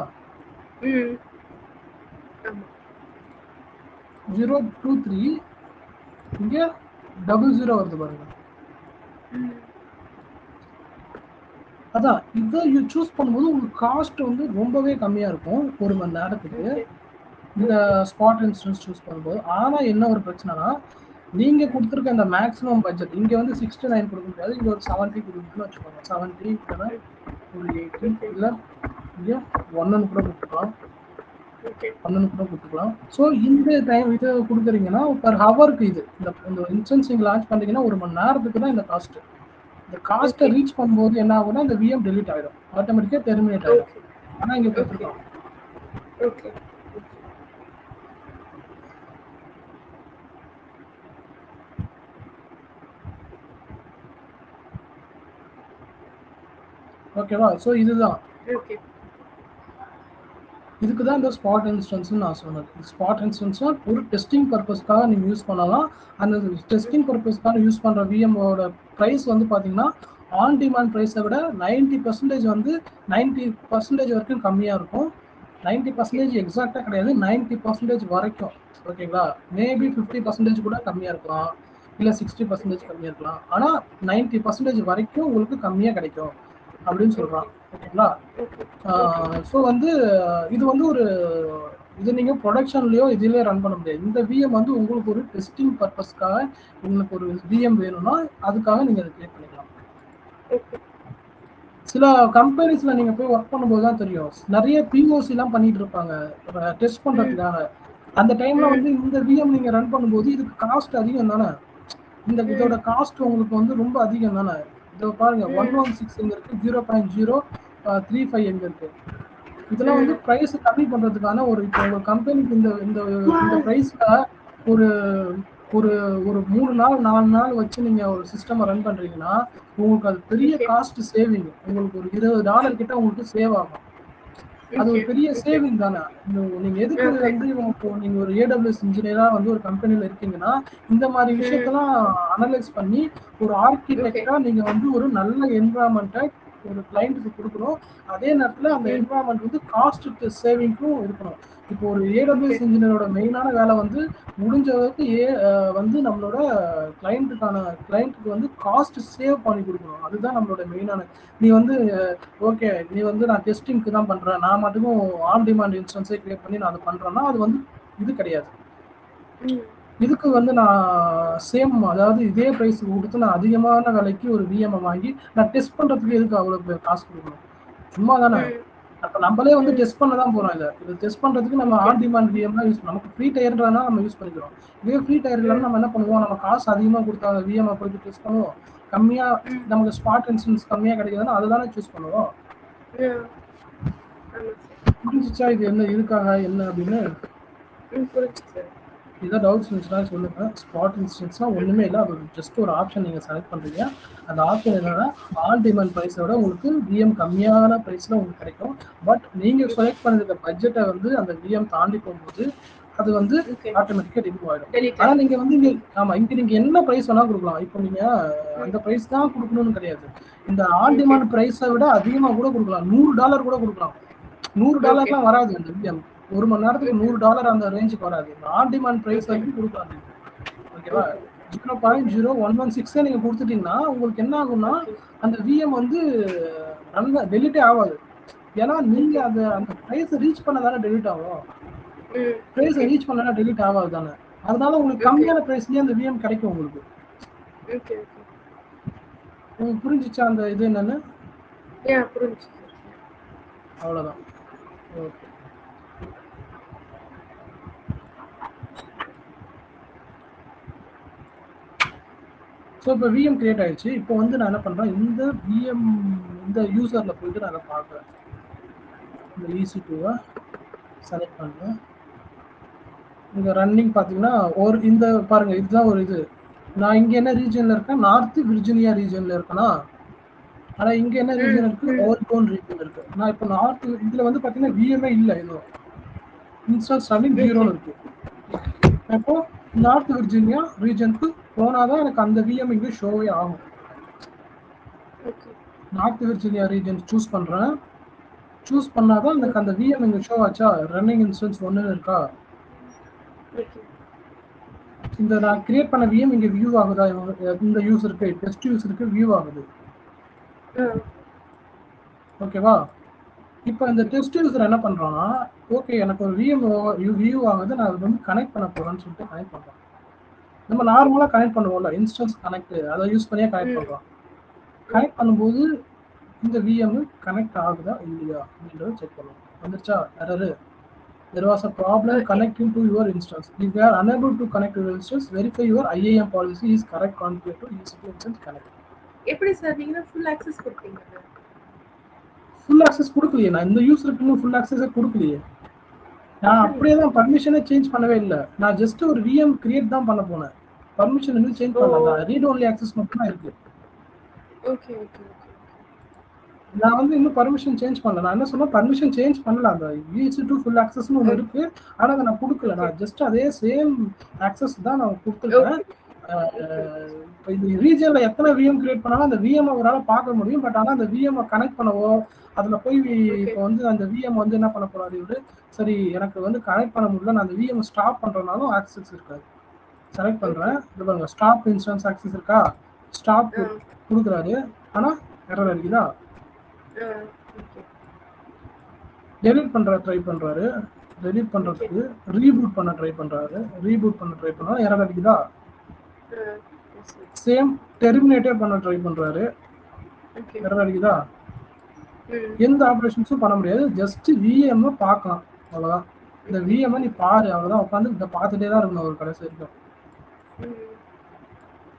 0.23. இங்க 00 வருது பாருங்க. அதான் இதை சூஸ் பண்ணும்போது உங்களுக்கு காஸ்ட் வந்து ரொம்பவே கம்மியா இருக்கும் ஒரு மணி நேரத்துக்கு இந்த ஸ்பாட் இன்ஸ்டன்ஸ் சூஸ் பண்ணும்போது. ஆனா என்ன ஒரு பிரச்சனைனா, நீங்க கொடுத்துருக்க அந்த மேக்ஸிமம் பட்ஜெட் இங்க வந்து 69 கொடுக்க முடியாது. இங்க ஒரு 70 கொடுக்கணும்னு வச்சுக்கோங்க. 70 ஒரு 80 இல்ல இங்க 1 கூட கொடுத்துக்கலாம். ஸோ இந்த டைம் இதை கொடுக்குறீங்கன்னா பர் ஹவருக்கு இந்த இன்ஸ்டன்ஸ் நீங்க லான்ச் பண்றீங்கன்னா ஒரு மணி நேரத்துக்கு தான் இந்த காஸ்ட். இந்த காஸ்ட்டை ரீச் பண்ணும்போது என்ன ஆகும்னா இந்த விஎம் டெலிட் ஆகிடும், ஆட்டோமேட்டிக்காக டெர்மினேட் ஆகிடும். ஆனால் இங்கே கொடுத்துருக்கோம் ஓகே. ஓகேவா? ஸோ இதுதான். ஓகே. இதுக்கு தான் இந்த ஸ்பாட் இன்ஸ்டன்ஸ்னு நான் சொன்னது. ஸ்பாட் இன்ஸ்டன்ஸ்னா ஒரு டெஸ்டிங் பர்பஸ்க்காக நீங்க யூஸ் பண்ணலாம். அந்த டெஸ்டிங் பர்பஸ்க்காக யூஸ் பண்ற விஎம்மோட பிரைஸ் வந்து பார்த்தீங்கன்னா, ஆன் டிமாண்ட் பிரைஸை விட 90% வந்து 90% வரைக்கும் கம்மியா இருக்கும். 90% எக்ஸாக்ட்டா கிடையாது. 90% வரைக்கும். ஓகேங்களா? மேபி 50% கூட கம்மியா இருக்கலாம். இல்ல 60% கம்மியா இருக்கலாம். ஆனா 90% வரைக்கும் உங்களுக்கு கம்மியா கிடைக்கும் அப்படின்னு சொல்றான். ஓகேங்களா? ஸோ வந்து இது வந்து ஒரு இது நீங்க ப்ரொடக்ஷன்லயோ இதுலயே ரன் பண்ண முடியாது. இந்த விஎம் வந்து உங்களுக்கு ஒரு டெஸ்டிங் பர்பஸ்க்காக உங்களுக்கு ஒரு விஎம் வேணும்னா அதுக்காக நீங்க அதை கிரியேட் பண்ணிக்கலாம். சில கம்பெனிஸ்ல நீங்க போய் ஒர்க் பண்ணும்போது தான் தெரியும். நிறைய பிஓசி எல்லாம் பண்ணிட்டு இருப்பாங்க டெஸ்ட் பண்றதுக்காக. அந்த டைம்ல வந்து இந்த விஎம் நீங்க ரன் பண்ணும்போது இதுக்கு காஸ்ட் அதிகம் தானே. இதோட காஸ்ட் உங்களுக்கு வந்து ரொம்ப அதிகம் தானே. இதோ பாருங்க 116 எங்க இருக்கு, 0.035 எங்க இருக்கு. இதெல்லாம் வந்து பிரைஸ் கம்மி பண்றதுக்கான ஒரு இப்போ உங்க கம்பெனிக்கு இந்த இந்த இந்த பிரைஸ்ல ஒரு ஒரு ஒரு 3 நாள் 4 நாள் வச்சு நீங்க ஒரு சிஸ்டம் ரன் பண்றீங்கன்னா உங்களுக்கு அது பெரிய காஸ்ட் சேவிங். உங்களுக்கு ஒரு $20 கிட்ட உங்களுக்கு சேவ் ஆகும். அது ஒரு பெரிய சேவிங் தானே. நீங்க எதுக்கு வந்து இப்போ நீங்க ஒரு ஏடபிள்யூஎஸ் இன்ஜினியரா வந்து ஒரு கம்பெனில இருக்கீங்கன்னா இந்த மாதிரி விஷயத்தெல்லாம் அனலைஸ் பண்ணி ஒரு ஆர்கிடெக்டா நீங்க வந்து ஒரு நல்ல என்விரான்மெண்ட்டை ஒரு கிளைண்ட்டுக்கு கொடுக்கணும். அதே நேரத்தில் அந்த என்விரான்மெண்ட் வந்து காஸ்ட் சேவிங்க்கும் இருக்கணும். இப்போ ஒரு ஏடபிள்யூஎஸ் இன்ஜினியரோட மெயினான வேலை வந்து முடிஞ்ச அளவுக்கு வந்து நம்மளோட கிளைண்ட்டுக்கு வந்து காஸ்ட் சேவ் பண்ணி கொடுக்கணும். அதுதான் நம்மளோட மெயினான. நீ வந்து ஓகே நீ வந்து நான் டெஸ்டிங்க்கு தான் பண்றேன், நான் மட்டும் ஆன் டிமாண்ட் இன்ஸ்டன்ஸை கிரியேட் பண்ணி நான் அதை பண்றேன்னா அது வந்து இது கிடையாது. இதுக்கு வந்து நான் சேம் அதாவது இதே பிரைஸ் கொடுத்து நான் அதிகமான விலைக்கு ஒரு விஎம் வாங்கி நான் டெஸ்ட் பண்றதுக்கு எதுக்கு அவ்வளவு காசு கொடுக்கணும்? சும்மா தானே. அப்ப நம்மளே வந்து டெஸ்ட் பண்ண தான் போறோம். இது டெஸ்ட் பண்றதுக்கு நம்ம ஆன் டிமாண்ட் விஎம் தான் யூஸ் பண்ணோம். நமக்கு ஃப்ரீ டயர்ன்றதுனா நம்ம யூஸ் பண்ணிக்கிறோம். இதே ஃப்ரீ டயர் இல்லைன்னா நம்ம என்ன பண்ணுவோம், நம்ம காசு அதிகமாக கொடுத்தா விஎம் போயிட்டு டெஸ்ட் பண்ணுவோம். கம்மியா நமக்கு ஸ்பாட் இன்ஸ்டன்ஸ் கம்மியா கிடைக்குதுன்னா அதுதானே சூஸ் பண்ணுவோம். புரிஞ்சிச்சா இது என்ன இதுக்காக என்ன அப்படின்னு? இதான் டவுட்ஸ் இருந்துச்சுன்னா சொல்லுங்க. ஸ்பாட் இன்ஸ்டன்ஸ்னா ஒண்ணுமே இல்லை, அது ஜஸ்ட் ஒரு ஆப்ஷன் நீங்க செலக்ட் பண்றீங்க. அந்த ஆப்ஷன் என்னன்னா ஆன் டிமாண்ட் பிரைஸோட உங்களுக்கு விஎம் கம்மியான பிரைஸ்ல உங்களுக்கு கிடைக்கும். பட் நீங்க செலக்ட் பண்ணிருக்க பட்ஜெட்டை வந்து அந்த விஎம் தாண்டி போகும்போது அது வந்து ஆட்டோமேட்டிக்கா ரிமூவ் ஆயிடும். ஆனா நீங்க வந்து இங்க நீங்க என்ன பிரைஸ் வேணா கொடுக்கலாம். இப்போ நீங்க அந்த பிரைஸ் தான் கொடுக்கணும்னு கிடையாது. இந்த ஆன் டிமாண்ட் பிரைஸை விட அதிகமா கூட கொடுக்கலாம். $100 கூட கொடுக்கலாம். $100 வராது அந்த விஎம். ஒரு மணி நேரத்துக்கு $100 அந்த ரேஞ்சுக்கு வராது. ஆன் டிமாண்ட் பிரைஸ் வரைக்கும் கொடுக்கலாம். ஓகேவா? 0.0116 நீங்க கொடுத்துட்டீங்கன்னா உங்களுக்கு என்ன ஆகும்னா அந்த விஎம் வந்து நல்லா டெலிட்டே ஆகாது. ஏன்னா நீங்க அந்த பிரைஸ் ரீச் பண்ணதானே டெலிட் ஆகும். பிரைஸ் ரீச் பண்ணனா டெலிட் ஆகாது தானே. அதனால உங்களுக்கு கம்மியான பிரைஸ்லயே அந்த விஎம் கிடைக்கும் உங்களுக்கு. உங்களுக்கு புரிஞ்சிச்சா அந்த இது என்னன்னு? அவ்வளவுதான். ஓகே. ஸோ இப்போ விஎம் கிரியேட் ஆயிடுச்சு. இப்போ வந்து நான் என்ன பண்றேன், இந்த விஎம் இந்த யூசர்ல போயிட்டு நான் பார்க்குறேன். இந்த EC2 செலக்ட் பண்ணுறேன். இங்கே ரன்னிங் பார்த்தீங்கன்னா ஒரு இந்த பாருங்க இதுதான் ஒரு இது. நான் இங்கே என்ன ரீஜன்ல இருக்கேன், நார்த் விர்ஜினியா ரீஜன்ல இருக்கேனா. ஆனால் இங்கே என்ன ரீஜன் இருக்கு, ஓரிகோன் ரீஜன் இருக்கு. நான் இப்போ நார்த் இதில் வந்து பார்த்தீங்கன்னா விஎம்ஏ இல்லை, இன்னும் இன்ஸ்டான்ஸ் ரன்னிங் 0ன்னு இருக்கு. அப்போ நார்த் விர்ஜினியா ரீஜனுக்கு போனாதான் எனக்கு அந்த விஎம் இங்கே ஷோவே ஆகும். நார்த் விர்ஜினியா ரீஜன் சூஸ் பண்றேன். சூஸ் பண்ணாதான் எனக்கு அந்த விஎம் இங்கே ஷோ ஆச்சா, ரன்னிங் இன்ஸ்டன்ஸ் 1ன்னு இருக்கா. இந்த நான் கிரியேட் பண்ண விஎம் இங்கே வியூ ஆகுதா, இந்த யூசருக்கு டெஸ்ட் யூசருக்கு வியூ ஆகுது. ஓகேவா? இப்போ இந்த டெஸ்ட் யூசர் என்ன பண்றான்னா, ஓகே எனக்கு ஒரு விஎம் வியூ ஆகுது, நான் அதை வந்து கனெக்ட் பண்ண போறேன்னு சொல்லிட்டு கனெக்ட் பண்றேன். நம்ம நார்மலா கனெக்ட் பண்ணுவோம்ல, இன்ஸ்டன்ஸ் கனெக்ட், அதை யூஸ் பண்ணியே கனெக்ட் பண்றோம். கனெக்ட் பண்ணும்போது இந்த விஎம் கனெக்ட் ஆகுதா இல்லையா அப்படின்றத செக் பண்ணுவோம். வந்துருச்சா error? There was a problem connecting to your instance. If you are unable to connect to your instance, verify your IAM policy is correct configured to EC2 instance connect. எப்படி sir நீங்க full access கொடுத்தீங்க? full access கொடுக்கலையே, நான் இந்த யூசருக்கு இன்னும் full access கொடுக்கலையே. நான் அப்படியே தான் பர்மிஷனே சேஞ்ச் பண்ணவே இல்ல. நான் ஜஸ்ட் ஒரு விஎம் கிரியேட் தான் பண்ண போனேன். பர்மிஷன் இன்னும் சேஞ்ச் பண்ணல. அந்த ரீட் ஒன்லி ஆக்சஸ் மட்டும் தான் இருக்கு. Okay okay okay. நான் வந்து இன்னும் பர்மிஷன் சேஞ்ச் பண்ணல. நான் என்ன சொன்னேன், பர்மிஷன் சேஞ்ச் பண்ணல. அந்த EC2 ஃபுல் ஆக்சஸ்னு ஒன்று இருக்கு. ஆனா அதை நான் கொடுக்கல. நான் ஜஸ்ட் அதே சேம் ஆக்சஸ் தான் நான் கொடுத்துருக்கேன். இப்போ இந்த ரீஜன்ல எத்தனை விஎம் கிரியேட் பண்ணாலும் அந்த விஎம் அவரால் பார்க்க முடியும். பட் ஆனால் அந்த விஎம் கனெக்ட் பண்ணவோ அதுல போய் இப்போ வந்து அந்த விஎம் வந்து என்ன பண்ண போறாரு இவரு, சரி எனக்கு வந்து கனெக்ட் பண்ண முடியல, நான் அந்த விஎம் ஸ்டாப் பண்றதுனாலும் ஆக்சஸ் இருக்காது. செலக்ட் பண்றேன், இது பாருங்க ஸ்டாப் இன்ஸ்டன்ஸ் ஆக்சஸ் இருக்கா, ஸ்டாப் கொடுக்குறாரு, ஆனா எரர் அடிக்குதா. டெலீட் பண்ற ட்ரை பண்றாரு, டெலீட் பண்றதுக்கு ரீபூட் பண்ண ட்ரை பண்றாரு, ரீபூட் பண்ண ட்ரை பண்ணா எரர் அடிக்குதா. சேம் டெர்மினேட்டே பண்ண ட்ரை பண்றாரு, எரர் அடிக்குதா. எந்த ஆப்ரேஷன்ஸும் பண்ண முடியாது, ஜஸ்ட் விஎம் பார்க்கலாம் அவ்வளவுதான். இந்த விஎம் நீ பாரு அவ்வளவுதான், உட்காந்து இதை பார்த்துட்டே தான் இருக்கணும் ஒரு கடைசி வரைக்கும்.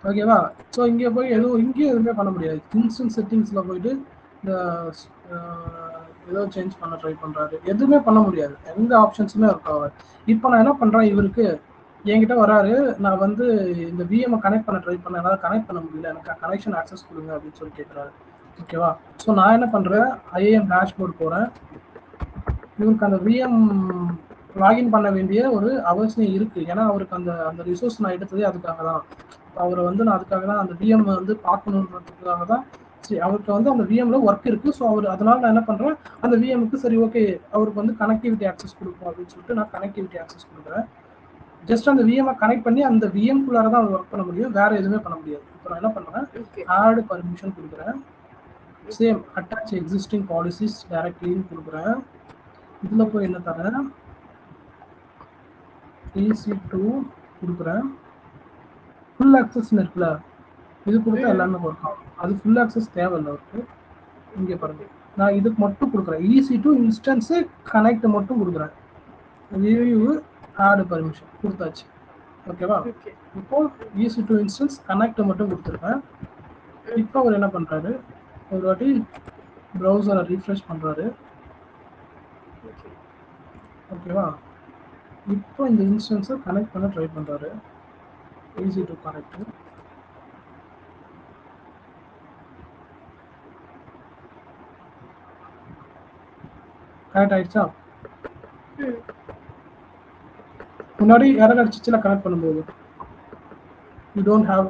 ஓகேவா. ஸோ இங்கே போய் இங்கேயும் எதுவுமே பண்ண முடியாது. இன்ஸ்டன்ஸ் செட்டிங்ஸில் போயிட்டு இந்த ஏதோ சேஞ்ச் பண்ண ட்ரை பண்ணுறாரு, எதுவுமே பண்ண முடியாது, எந்த ஆப்ஷன்ஸுமே இருக்காது. இப்போ நான் என்ன பண்ணுறேன், இவருக்கு என்கிட்ட வராரு, நான் வந்து இந்த விஎம்ஐ கனெக்ட் பண்ண ட்ரை பண்ணேன், என்னால் கனெக்ட் பண்ண முடியல, எனக்கு கனெக்ஷன் ஆக்சஸ் கொடுங்க அப்படின்னு சொல்லி கேட்குறாரு. ஓகேவா. ஸோ நான் என்ன பண்ணுறேன், ஐஏஎம் டேஷ்போர்ட் போகிறேன். இவருக்கு அந்த விஎம் லாகின் பண்ண வேண்டிய ஒரு அவசியம் இருக்குது. ஏன்னா அவருக்கு அந்த அந்த ரிசோர்ஸ் நான் எடுத்ததே அதுக்காக தான். அவரை வந்து நான் அதுக்காக தான் அந்த விஎம் வந்து பார்க்கணுன்றதுக்காக தான். சரி, அவருக்கு வந்து அந்த விஎம்ல ஒர்க் இருக்குது. ஸோ அவர் அதனால நான் என்ன பண்ணுறேன், அந்த விஎம்க்கு சரி ஓகே அவருக்கு வந்து கனெக்டிவிட்டி ஆக்சஸ் கொடுப்போம் அப்படின்னு சொல்லிட்டு நான் கனெக்டிவிட்டி ஆக்சஸ் கொடுக்குறேன். ஜஸ்ட் அந்த விஎம்ஐ கனெக்ட் பண்ணி அந்த விஎம்குள்ளார தான் அவர் ஒர்க் பண்ண முடியும், வேற எதுவுமே பண்ண முடியாது. இப்போ நான் என்ன பண்ணுறேன், ஆட் பர்மிஷன் கொடுக்குறேன். சேம் அட்டாச் எக்ஸிஸ்டிங் பாலிசிஸ் டைரக்ட்லின்னு கொடுக்குறேன். இதில் போய் என்ன தரேன், EC2 கொடுக்குறேன். ஃபுல் ஆக்சஸ்ன்னு இருக்குல்ல, இது கொடுத்தா எல்லாமே ஒர்க் ஆகும். அது ஃபுல் ஆக்சஸ் தேவையில்லை அவருக்கு. இங்கே பாருங்க, நான் இதுக்கு மட்டும் கொடுக்குறேன், EC2 இன்ஸ்டன்ஸு கனெக்ட் மட்டும் கொடுக்குறேன். ரிவ்யூ ஆட் பர்மிஷன் கொடுத்தாச்சு. ஓகேவா. இப்போ EC2 இன்ஸ்டன்ஸ் கனெக்ட் மட்டும் கொடுத்துருக்கேன். இப்போ அவர் என்ன பண்ணுறாரு, ஒரு வாட்டி ப்ரௌசரை ரீஃப்ரெஷ் பண்ணுறாரு. ஓகேவா. இப்போ இந்த இன்ஸ்டன்ஸை கனெக்ட் பண்ண ட்ரை பண்ணுறாரு, EC2 கனெக்ட். கனெக்ட் ஆயிடுச்சா. முன்னாடி எரர் அடிச்சிச்சுல கனெக்ட் பண்ணும்போது, you don't have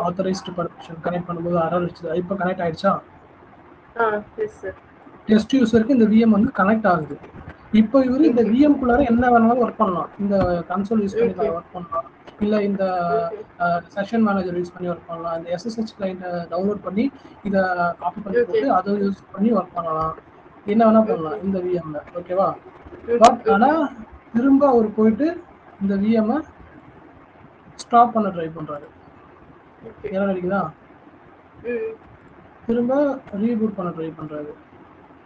authorised permission connect பண்ணும்போது எரர் அடிச்சது. இப்போ கனெக்ட் ஆயிடுச்சா. டெஸ்ட் யூசருக்கு இந்த விஎம் வந்து கனெக்ட் ஆகுது. இப்போ இவரு இந்த விஎம்குள்ளார என்ன வேணாலும் ஒர்க் பண்ணலாம். இந்த கன்சோல் யூஸ் பண்ணி ஒர்க் பண்ணலாம், இல்லை இந்த செஷன் மேனேஜர் யூஸ் பண்ணி ஒர்க் பண்ணலாம், இந்த SSH கிளைண்ட்டை டவுன்லோட் பண்ணி இதை காப்பி பண்ணி போட்டு அதை யூஸ் பண்ணி ஒர்க் பண்ணலாம், என்ன வேணா பண்ணலாம் இந்த விஎம்ல. ஓகேவா. பட் ஆனால் திரும்ப அவர் போயிட்டு இந்த விஎம்ஐ ஸ்டாப் பண்ண ட்ரை பண்ணுறாரு, எரர் அடிக்குதா. திரும்ப ரீபூட் பண்ண ட்ரை பண்ணுறாரு,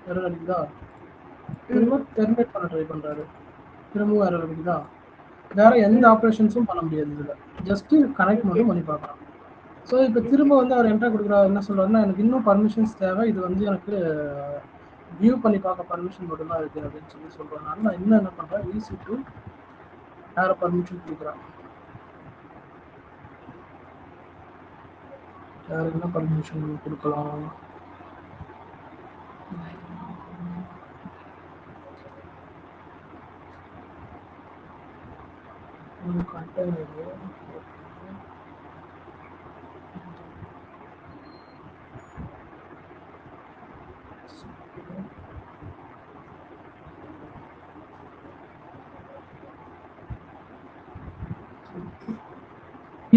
எரர் அடிக்குதா. திரும்ப டெர்மினேட் பண்ண ட்ரை பண்ணுறாரு, திரும்பவும் எரர் அடிக்குதா. வேற எந்த ஆப்ரேஷன்ஸும் பண்ண முடியாது இதில், ஜஸ்ட் கனெக்ட் மட்டும் பண்ணி பார்க்கலாம். ஸோ இப்போ திரும்ப வந்து அவர் என்ட்ரா கொடுக்குறாரு, என்ன சொல்கிறாருன்னா, எனக்கு இன்னும் பர்மிஷன்ஸ் தேவை, இது வந்து எனக்கு வியூ பண்ணி பார்க்க பர்மிஷன் மட்டும் தான் இருக்குது அப்படின்னு சொல்லி சொல்கிறேன். நான் இன்னும் என்ன பண்ணுறேன், EC2 வேற பர்மிஷன் கொடுக்குறேன். வேற என்ன பர்மிஷன் கொடுக்கலாம். கண்டெய்னர்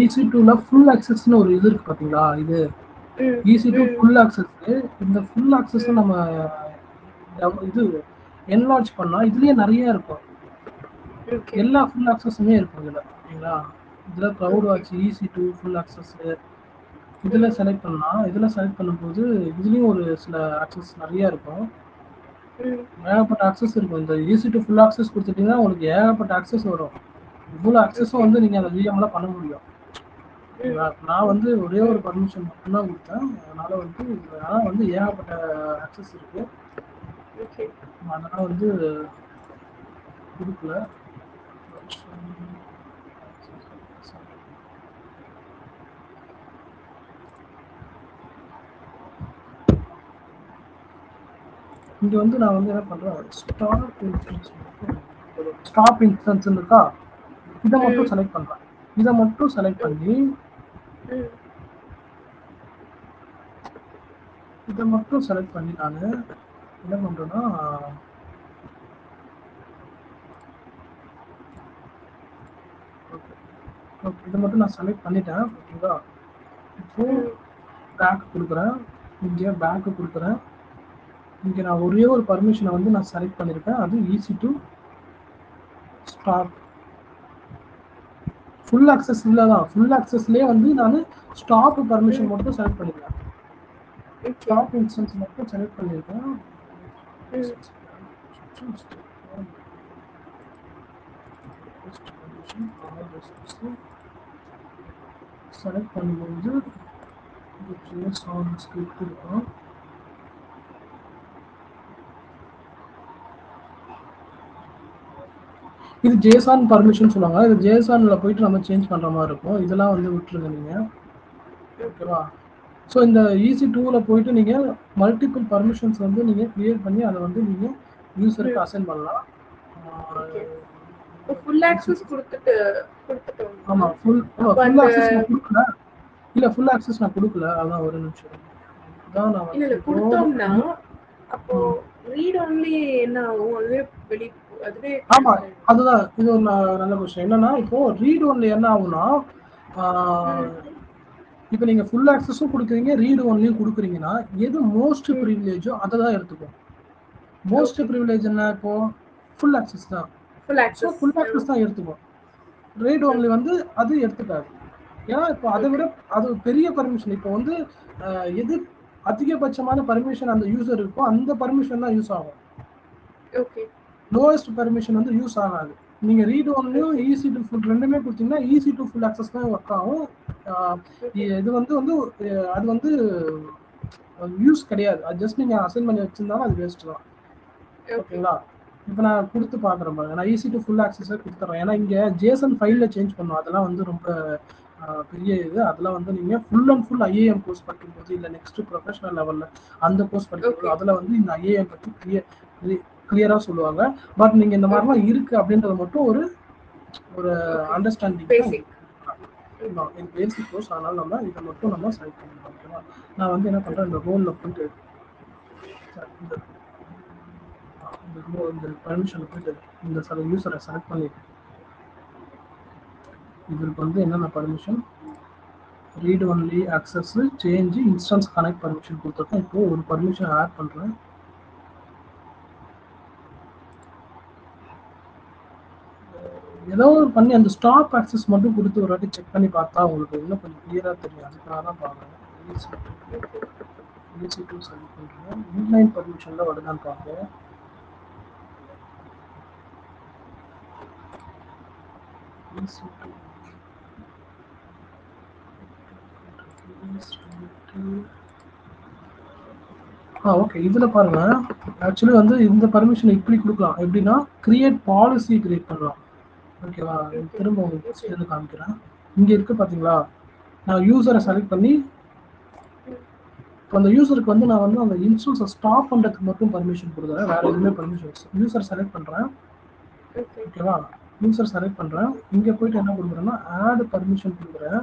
EC2ல ஃபுல் ஆக்சஸ்னு ஒரு இது இருக்கு பாத்தீங்களா, இது EC2 ஃபுல் ஆக்சஸ். இந்த ஃபுல் ஆக்சஸ் நம்ம இது என்லார்ஜ் பண்ணா இதுலயே நிறைய இருக்கும், எல்லா ஃபுல் ஆக்சஸுமே இருக்கும் இதுல. ஓகேங்களா. இதுல cloud watch EC2 full access இதுல செலக்ட் பண்ணலாம். இதுல செலக்ட் பண்ணும்போது இதுலயும் ஒரு சில ஆக்சஸ் நிறைய இருக்கும், ஏகப்பட்ட ஆக்சஸ் இருக்கும். இந்த EC2 ஃபுல் ஆக்சஸ் கொடுத்துட்டீங்கன்னா உங்களுக்கு ஏகப்பட்ட ஆக்சஸ் வரும். இவ்வளோ ஆக்சஸும் வந்து நீங்க அந்த விஎம்ல பண்ண முடியும். நான் வந்து ஒரே ஒரு பர்மிஷன் மட்டும்தான் கொடுத்தேன், அதனால வந்து ஏகப்பட்ட ஆக்சஸ் இருக்கு. அதனால வந்து கொடுக்கல. இங்க வந்து நான் வந்து என்ன பண்றேன், ஸ்டாப் இன்ஸ்டன்ஸ் இருக்கா, இதை மட்டும் செலக்ட் பண்றேன். இதை மட்டும் செலக்ட் பண்ணி இதை மட்டும் செலக்ட் பண்ணி நான் என்ன பண்றேன்னா, இதை மட்டும் நான் செலக்ட் பண்ணிட்டேன். ஓகேங்களா, இப்போ பேக் கொடுக்குறேன், இங்கே பேக்கு கொடுக்குறேன். இங்கே நான் ஒரே ஒரு பர்மிஷனை வந்து நான் செலக்ட் பண்ணியிருக்கேன், அது easy to stop. Full access இல்லை தான், ஃபுல் ஆக்சஸ்லேயே வந்து நான் ஸ்டாப் பர்மிஷன் மட்டும் செலக்ட் பண்ணியிருக்கேன். ஸ்டாப் இன்ஸ்டன்ஸ் மட்டும் செலக்ட் பண்ணியிருக்கேன். செலக்ட் பண்ணும்போது JSON ஸ்கிரிப்ட் இருக்கும். இது JSON பர்மிஷன் சொல்லுவாங்க. இது JSONல போயிட்டு நம்ம சேஞ்ச் பண்ற மாதிரி இருக்கும். இதெல்லாம் வந்து விட்டுருங்க நீங்க. ஓகேவா? ஸோ இந்த EC2ல போயிட்டு நீங்க மல்டிபிள் பர்மிஷன்ஸ் வந்து நீங்க கிரியேட் பண்ணி அதை வந்து நீங்க யூசருக்கு அசைன் பண்ணலாம். ஃபுல் ஆக்சஸ் கொடுத்துட்டோம். ஆமா, ஃபுல் ஆக்சஸ் நான் கொடுக்கல. இல்ல, ஃபுல் ஆக்சஸ் நான் கொடுக்கல. அதான் ஒரு நிமிஷம். அதான் நான் இல்ல கொடுத்தோம்னா அப்போ ரீட் ஒன்லி என்ன ஆகும், அதுவே ஆமா, அதுதான் இது ஒரு நல்ல விஷயம். என்னன்னா இப்போ ரீட் ஒன்லி என்ன ஆகும்னா, இப்போ நீங்க ஃபுல் ஆக்சஸும் கொடுக்குறீங்க, ரீட் ஒன்லியும் கொடுக்குறீங்கன்னா எது மோஸ்ட் ப்ரிவிலேஜோ அதை தான் எடுத்துக்கும். மோஸ்ட் ப்ரிவிலேஜ் என்ன, இப்போ ஃபுல் ஆக்சஸ் தான். ஃபுல் ஆக்சஸ் தான் எடுத்துக்கும். ரீட் ஒன்லி வந்து அது எடுத்துக்காது. ஏன்னா இப்போ அதை விட அது பெரிய பர்மிஷன். இப்போ வந்து எது அதிகபட்சமான பர்மிஷன் அந்த யூசர் இருக்கோ அந்த பர்மிஷன் தான் யூஸ் ஆகும். லோவஸ்ட் பர்மிஷன் வந்து யூஸ் ஆகாது. நீங்க ரீட் ஒன்லையும் ஈஸி டு ஃபுல் ரெண்டுமே கொடுத்தீங்கன்னா ஈஸி டு ஃபுல் ஆக்சஸ் தான் ஒர்க் ஆகும். இது வந்து அது வந்து யூஸ் கிடையாது. அது ஜஸ்ட் நீங்க அசைன் பண்ணி வச்சிருந்தாலும் அது வேஸ்ட் தான். ஓகேங்களா, இப்போ நான் கொடுத்து பார்க்குறேன் பாருங்க. நான் ஈஸி டு ஃபுல் ஆக்சஸை கொடுத்துட்றேன். ஏன்னா இங்கே JSON ஃபைலில் சேஞ்ச் பண்ணும். அதெல்லாம் வந்து ரொம்ப பெரிய இது. அதெல்லாம் வந்து நீங்கள் full and full IAM course படிக்கும்போது இல்லை நெக்ஸ்ட் ப்ரொஃபஷனல் லெவலில் அந்த கோர்ஸ் படிக்கும்போது அதில் வந்து இந்த IAM பற்றி கிளியராக சொல்லுவாங்க. பட் நீங்கள் இந்த மாதிரிலாம் இருக்குது அப்படின்றத மட்டும் ஒரு அண்டர்ஸ்டாண்டிங் பேசிக் கோர்ஸ். அதனால் நம்ம இதை மட்டும் நம்ம செலக்ட் பண்ணலாம். ஓகேவா, நான் வந்து என்ன பண்ணுறேன், இந்த ரோலில் போயிட்டு இந்த பர்மிஷனில் போயிட்டு இந்த யூசரை செலக்ட் பண்ணி இதற்கு வந்து என்னென்ன permission, read only access, change, instance connect permission கொடுத்துருக்கேன். இப்போ ஒரு பர்மிஷன் ஆட் பண்ணுறேன். ஏதோ ஒரு பண்ணி அந்த ஸ்டாப் ஆக்சஸ் மட்டும் கொடுத்து ஒரு வாட்டி செக் பண்ணி பார்த்தா உங்களுக்கு இன்னும் கொஞ்சம் கிளியராக தெரியும். அதுக்காக தான் பார்க்குறேன். EC2 செலக்ட் பண்ணுறேன். இன்லைன் பர்மிஷனில் வருதான்னு பார்க்குறேன். ஓகே, இதில் பாருங்க. ஆக்சுவலி வந்து இந்த பர்மிஷன் இப்படி கொடுக்கலாம். எப்படின்னா கிரியேட் பாலிசி கிரியேட் பண்ணலாம். ஓகேவா, திரும்ப உங்களுக்கு இதில் காமிக்கிறேன். இங்கே இருக்கு பார்த்தீங்களா, நான் யூசரை செலக்ட் பண்ணி இப்போ அந்த யூசருக்கு வந்து நான் வந்து அந்த இன்ஸ்டன்ஸை ஸ்டாப் பண்ணுறதுக்கு மட்டும் பர்மிஷன் கொடுக்குறேன். வேறு எதுவுமே பர்மிஷன். யூசர் செலக்ட் பண்ணுறேன். ஓகேவா, யூசர் செலக்ட் பண்ணுறேன். இங்கே போயிட்டு என்ன கொடுக்குறேன்னா ஆட் பர்மிஷன் கொடுக்குறேன்.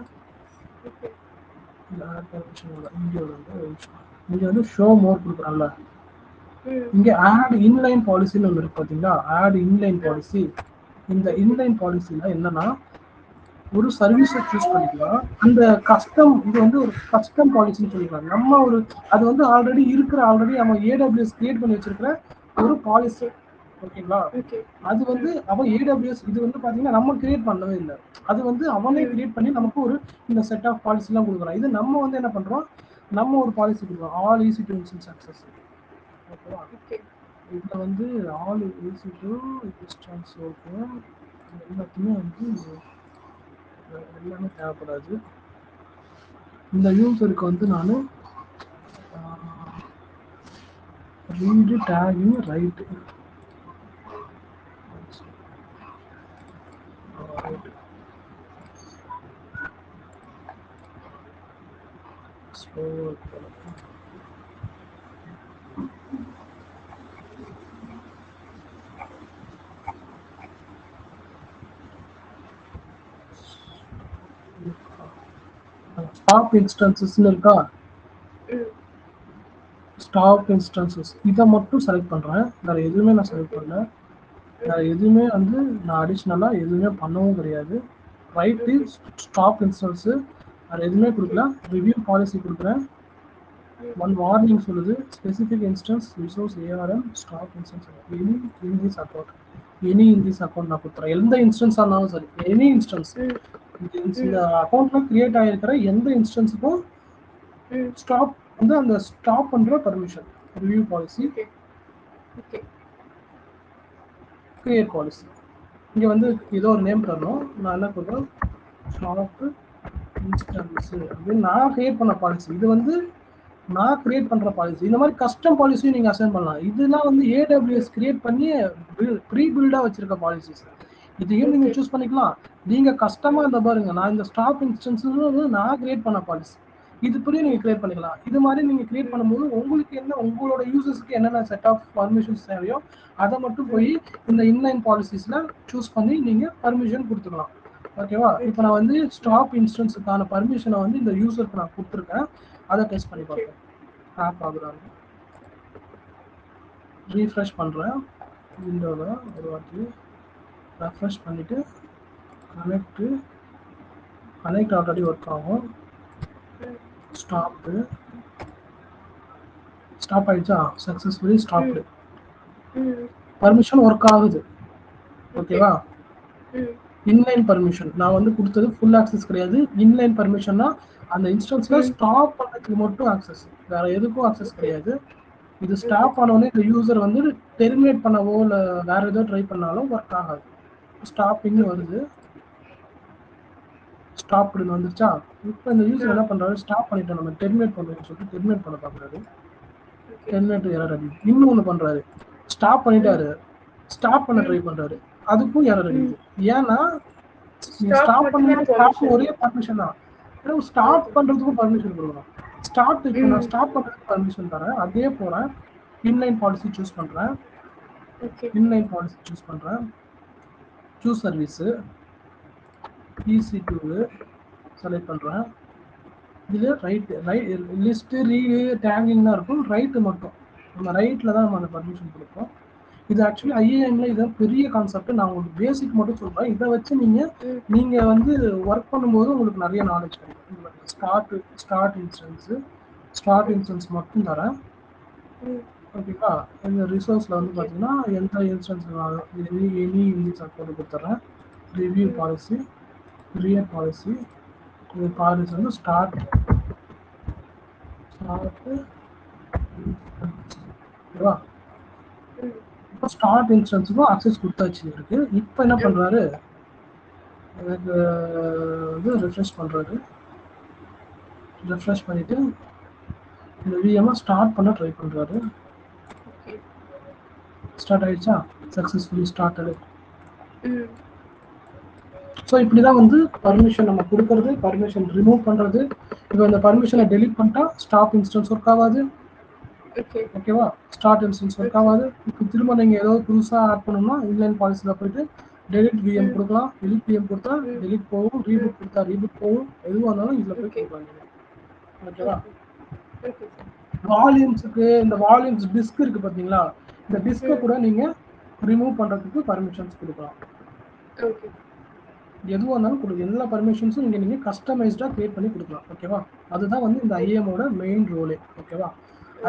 ஆட் பர்மிஷன் இங்கே வந்து ஷோ மோர் கொடுக்குறேன்ல, இங்கே ஆட் இன்லைன் பாலிசின்னு ஒன்று இருக்கு பார்த்தீங்களா, ஆட் இன்லைன் பாலிசி. இந்த இன்லைன் பாலிசியில் என்னன்னா ஒரு சர்வீஸை சூஸ் பண்ணிக்கலாம். அந்த கஸ்டம் இது வந்து ஒரு கஸ்டம் பாலிசின்னு சொல்லிக்கலாம். நம்ம ஒரு அது வந்து ஆல்ரெடி நம்ம AWS கிரியேட் பண்ணி வச்சிருக்கிற ஒரு பாலிசி. ஓகேங்களா, அது வந்து அவன் AWS இது வந்து பார்த்தீங்கன்னா நம்ம கிரியேட் பண்ணவே இல்லை. அது வந்து அவனே கிரியேட் பண்ணி நமக்கு ஒரு இந்த செட் ஆஃப் பாலிசிலாம் கொடுக்குறான். இது நம்ம வந்து என்ன பண்ணுறோம், நம்ம ஒரு பாலிசி கொடுக்குறோம், ஆல் EC2 இன்ஸ்டன்ஸ் ஆக்சஸ். ஓகேவா, இதில் வந்து ஆல் EC2 இன்ஸ்டன்ஸ். ஓகே, எல்லாத்தையுமே வந்து எல்லாமே தேவைப்படாது. இந்த யூசருக்கு வந்து நான் ரீடு டேகிங் ரைட்டு ஸ்டாப் இன்ஸ்டன்சஸ்னு இருக்கா, ஸ்டாப் இன்ஸ்டன்சஸ் இதை மட்டும் செலக்ட் பண்ணுறேன். வேறு எதுவுமே நான் செலக்ட் பண்ணல. வேறு எதுவுமே வந்து நான் அடிஷ்னலாக எதுவுமே பண்ணவும் கிடையாது. ரைட்டு ஸ்டாப் இன்ஸ்டன்ஸு வேறு எதுவுமே கொடுக்கல. ரிவ்யூ பாலிசி கொடுக்குறேன். ஒன் வார்னிங் சொல்லுது, specific instance resource ARM stop instance any in this account, any in this account நான் கொடுத்துறேன். எந்த இன்ஸ்டன்ஸாக இருந்தாலும் சரி, எனி இன்ஸ்டன்ஸ் இந்த அக்கௌண்ட்ல கிரியேட் ஆகிருக்கிற எந்த இன்ஸ்டன்ஸுக்கும் ஸ்டாப் வந்து அந்த ஸ்டாப் பண்ணுற permission. Review policy, create policy. இங்கே வந்து ஏதோ ஒரு நேம் தரணும். நான் என்ன பண்ணுறேன், ஸ்டாப் இன்ஸ்டன்ஸ் அப்படின்னு நான் கிரியேட் பண்ண பாலிசி. இது வந்து நான் கிரியேட் பண்ணுற பாலிசி. இந்த மாதிரி கஸ்டம் பாலிசியும் நீங்கள் அசைன் பண்ணலாம். இதெல்லாம் வந்து AWS கிரியேட் பண்ணி ப்ரீ பில்டாக வச்சிருக்க பாலிசிஸ். இதையும் நீங்கள் சூஸ் பண்ணிக்கலாம். நீங்கள் கஸ்டமாக இந்த பாருங்க, நான் இந்த ஸ்டாப் இன்ஸ்டன்ஸ் வந்து நான் கிரியேட் பண்ண பாலிசி. இது புரிய நீங்கள் கிரியேட் பண்ணிக்கலாம். இது மாதிரி நீங்கள் கிரியேட் பண்ணும்போது உங்களுக்கு என்ன, உங்களோட யூசர்ஸ்க்கு என்னென்ன செட் ஆஃப் பர்மிஷன்ஸ் தேவையோ அதை மட்டும் போய் இந்த இன்லைன் பாலிசிஸில் சூஸ் பண்ணி நீங்கள் பர்மிஷன் கொடுத்துக்கலாம். ஓகேவா? இப்போ நான் வந்து ஸ்டாப் இன்ஸ்டன்ஸுக்கான பர்மிஷனை வந்து இந்த யூசருக்கு நான் கொடுத்துருக்கேன். அதை டெஸ்ட் பண்ணி பார்ப்பேன். ஆப் ஆகுறாங்க. ரீஃப்ரெஷ் பண்ணுறேன் விண்டோவில் ஒரு வாட்டி. ரெஃப்ரெஷ் பண்ணிவிட்டு கனெக்ட் ஆல்ரெடி ஒர்க் ஆகும். ஸ்டாப் ஆயிடுச்சா, சக்ஸஸ்ஃபுல்லி ஸ்டாப்டு. பர்மிஷன் ஒர்க் ஆகுது. ஓகேவா? இன்லைன் பர்மிஷன் நான் வந்து கொடுத்தது ஃபுல் ஆக்சஸ் கிடையாது. இன்லைன் பர்மிஷன்னா அந்த இன்ஸ்டன்ஸ்ல ஸ்டாப் பண்ணதுக்கு மட்டும் ஆக்சஸ், வேற எதுக்கும் ஆக்சஸ் கிடையாது. இது ஸ்டாப் ஆனோடனே இந்த யூசர் வந்து டெர்மினேட் பண்ணவோ இல்லை வேற ஏதோ ட்ரை பண்ணாலும் ஒர்க் ஆகாது. ஸ்டாப்பிங் வருது, ஸ்டாப்னு வந்துருச்சா. இப்போ இந்த யூசர் என்ன பண்றாரு, ஸ்டாப் பண்ணிட்டு நம்ம டெர்மினேட் பண்ணுறோம்னு சொல்லிட்டு டெர்மினேட் பண்ண பார்க்குறாரு. டெர்மினேட் எரர் அடிக்குது. இன்னும் ஒன்று பண்றாரு, ஸ்டாப் பண்ணிட்டாரு, ஸ்டாப் பண்ண ட்ரை பண்றாரு, அதுக்கும் எரர் அடிக்குது. ஏன்னா ஸ்டாப் பண்ண ஒரே பர்மிஷன் தான், ஸ்டாப் பண்றதுக்கும் பர்மிஷன் கொடுக்கணும். ஸ்டார்ட் இப்போ நான் ஸ்டாப் பண்றதுக்கு பர்மிஷன் தரேன். அதே போல இன்லைன் பாலிசி சூஸ் பண்றேன். இன்லைன் பாலிசி சூஸ் பண்றேன். சூஸ் சர்வீஸ் EC2 செலக்ட் பண்றேன். இது ரைட் லிஸ்ட் ரீடு டேகிங் தான் இருக்கும். ரைட்டு மட்டும் நம்ம ரைட்ல தான் நம்ம அந்த பர்மிஷன் கொடுப்போம். இது ஆக்சுவலி IAMல இது பெரிய கான்செப்ட். நான் உங்களுக்கு பேசிக் மட்டும் சொல்றேன். இதை வச்சு நீங்க வந்து ஒர்க் பண்ணும்போது உங்களுக்கு நிறைய நாலேஜ் கிடைக்கும். ஸ்டார்ட் இன்ஸ்டன்ஸ் மட்டும் தரேன். ஓகேவா? இந்த ரிசோர்ஸ்ல வந்து பார்த்தீங்கன்னா எந்த இன்ஸ்டன்ஸ் எனி இன்ஸ்டன்ஸ் அக்கௌண்ட் கொடுத்துட்றேன். ரிவ்யூ பாலிசி, கிரியேட் பாலிசி, இது பாலிசி வந்து ஸ்டார்ட் ஓகேவா? இப்போ ஸ்டார்ட் இன்ஸ்டன்ஸுக்கும் அக்சஸ் கொடுத்தாச்சு இருக்கு. இப்போ என்ன பண்றாரு, எனக்கு வந்து ரெஃப்ரெஷ் பண்றாரு. ரெஃப்ரெஷ் பண்ணிட்டு இந்த விஎம் ஸ்டார்ட் பண்ண ட்ரை பண்றாரு. ஸ்டார்ட் ஆயிடுச்சா, சக்ஸஸ்ஃபுல்லி ஸ்டார்டடு. ஸோ இப்படி தான் வந்து பர்மிஷன் நம்ம கொடுக்கறது, பர்மிஷன் ரிமூவ் பண்ணுறது. இப்போ இந்த பர்மிஷனை டெலிட் பண்ணிட்டா ஸ்டாப் இன்ஸ்டன்ஸ் ஒர்க் ஆகாது. ஓகேவா? ஸ்டார்ட் இன்ஸ்டன்ஸ் ஒர்க் ஆகாது. இப்போ திரும்ப நீங்கள் ஏதோ புதுசாக ஆட் பண்ணணும்னா இன்லைன் பாலிசியில் போயிட்டு டெலிட் விஎம் கொடுக்கலாம். டெலிட் விஎம் கொடுத்தா டெலிட் போகும், ரீபூட் கொடுத்தா ரீபூட் போகும். எதுவாக இருந்தாலும் இதில் போய் கொடுக்கலாம். ஓகேவா? வால்யூம்ஸுக்கு இந்த வால்யூம்ஸ் டிஸ்க் இருக்கு பார்த்தீங்களா, இந்த டிஸ்கை கூட நீங்கள் ரிமூவ் பண்ணுறதுக்கு பர்மிஷன்ஸ் கொடுக்கலாம். எதுவாக இருந்தாலும் கொடுக்கும். எல்லா பர்மிஷன்ஸும் இங்கே நீங்கள் கஸ்டமைஸ்டாக கிரியேட் பண்ணி கொடுக்கலாம். ஓகேவா? அதுதான் வந்து இந்த IAMோட மெயின் ரோலே. ஓகேவா?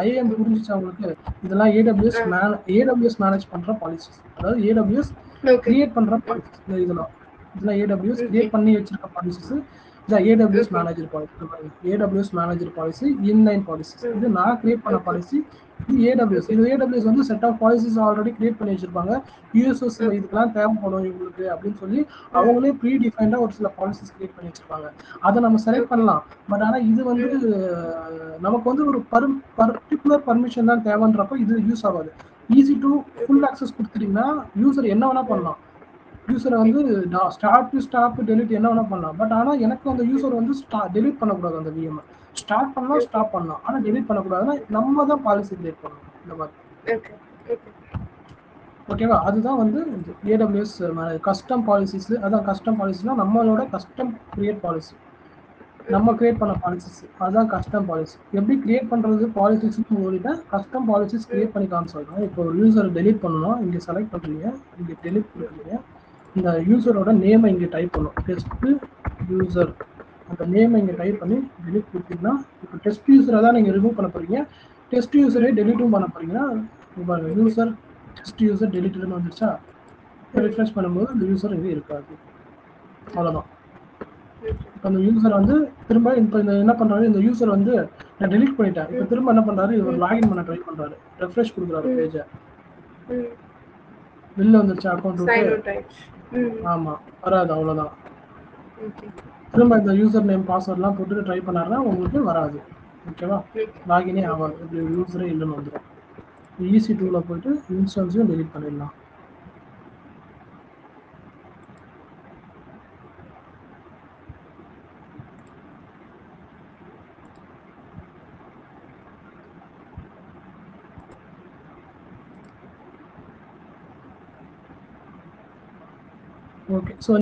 IAM புரிஞ்சிச்சு அவங்களுக்கு. இதெல்லாம் AWS மேனேஜ் பண்ணுற பாலிசிஸ், அதாவது AWS கிரியேட் பண்ணுற பாலிசிஸ். இதெல்லாம் AWS கிரியேட் பண்ணி வச்சிருக்க பாலிசிஸ். இந்த AWS manager policy, AWS manager policy, inline policies. இது நான் கிரியேட் பண்ண பாலிசி. இது AWS வந்து set of policies already create பண்ணி வச்சிருப்பாங்க. யூஎஸ்எஸ் இதுக்கெல்லாம் தேவைப்படும் இவங்களுக்கு அப்படின்னு சொல்லி அவங்களே ப்ரீ டிஃபைன்டா ஒரு சில பாலிசிஸ் கிரியேட் பண்ணி வச்சிருப்பாங்க. அதை நம்ம செலக்ட் பண்ணலாம். பட் ஆனால் இது வந்து நமக்கு வந்து ஒரு பர்டிகுலர் பர்மிஷன் தான் தேவைன்றப்ப இது யூஸ் ஆகாது. ஈஸி டு ஃபுல் ஆக்சஸ் கொடுத்துட்டீங்கன்னா யூசர் என்ன வேணா பண்ணலாம். யூசரை வந்து ஸ்டார்ட் டு ஸ்டாப் டெலிட் என்ன வேணா பண்ணலாம். பட் ஆனால் எனக்கு அந்த யூசர் வந்து டெலிட் பண்ணக்கூடாது. அந்த விஎம் ஸ்டார்ட் பண்ணலாம், ஸ்டாப் பண்ணலாம், ஆனால் டெலிட் பண்ணக்கூடாதுன்னா நம்ம தான் பாலிசி கிரியேட் பண்ணணும். இந்த மாதிரி ஓகேவா? அதுதான் வந்து AWS கஸ்டம் பாலிசிஸ். அதான் கஸ்டம் பாலிசிஸ்னா நம்மளோட கஸ்டம் கிரியேட் பாலிசி, நம்ம கிரியேட் பண்ண பாலிசிஸ். அதுதான் கஸ்டம் பாலிசி. எப்படி கிரியேட் பண்றது பாலிசிஸ் உங்கள்கிட்ட கஸ்டம் பாலிசிஸ் கிரியேட் பண்ணி காமிச்சிருக்கோம். இப்போ ஒரு யூசரை டெலிட் பண்ணணும், இங்கே செலக்ட் பண்ணுறீங்க, இங்கே டெலிட் பண்ணுறீங்க. இந்த யூசரோட நேமை இங்கே டைப் பண்ணும், டெஸ்ட் யூசர். அந்த நேமை இங்கே டைப் பண்ணி டெலிட் கொடுத்தீங்கன்னா, இப்போ டெஸ்ட் யூசரை தான் நீங்கள் ரிமூவ் பண்ண போறீங்க. டெஸ்ட் யூசரே டெலிட்டும் பண்ண போறீங்கன்னா, யூசர் டெஸ்ட் யூசர் டெலிட்னு வந்துருச்சா? ரிஃப்ரெஷ் பண்ணும்போது அந்த யூசர் இங்கே இருக்காது. அவ்வளோதான். இப்போ அந்த யூசர் வந்து திரும்ப இப்போ இந்த என்ன பண்ணுறாரு, இந்த யூசர் வந்து நான் டெலிட் பண்ணிட்டேன். இப்போ திரும்ப என்ன பண்ணுறாரு, இவர் லாகின் பண்ண ட்ரை பண்ணுறாரு, ரெஃப்ரெஷ் கொடுக்குறாரு பேஜை. வெளில வந்துருச்சு அக்கௌண்ட் விட்டு. ஆமாம், வராது. அவ்வளோதான். திரும்ப இந்த யூசர் நேம் பாஸ்வேர்ட்லாம் போட்டு ட்ரை பண்ணாருன்னா உங்களுக்கு வராது. ஓகேவா? லாகினே ஆகாது. இப்படி யூசரே இல்லைன்னு வந்துடும். EC2ல போயிட்டு இன்ஸ்டன்ஸையும் டெலிட் பண்ணிடலாம். ஓகே. ஸோ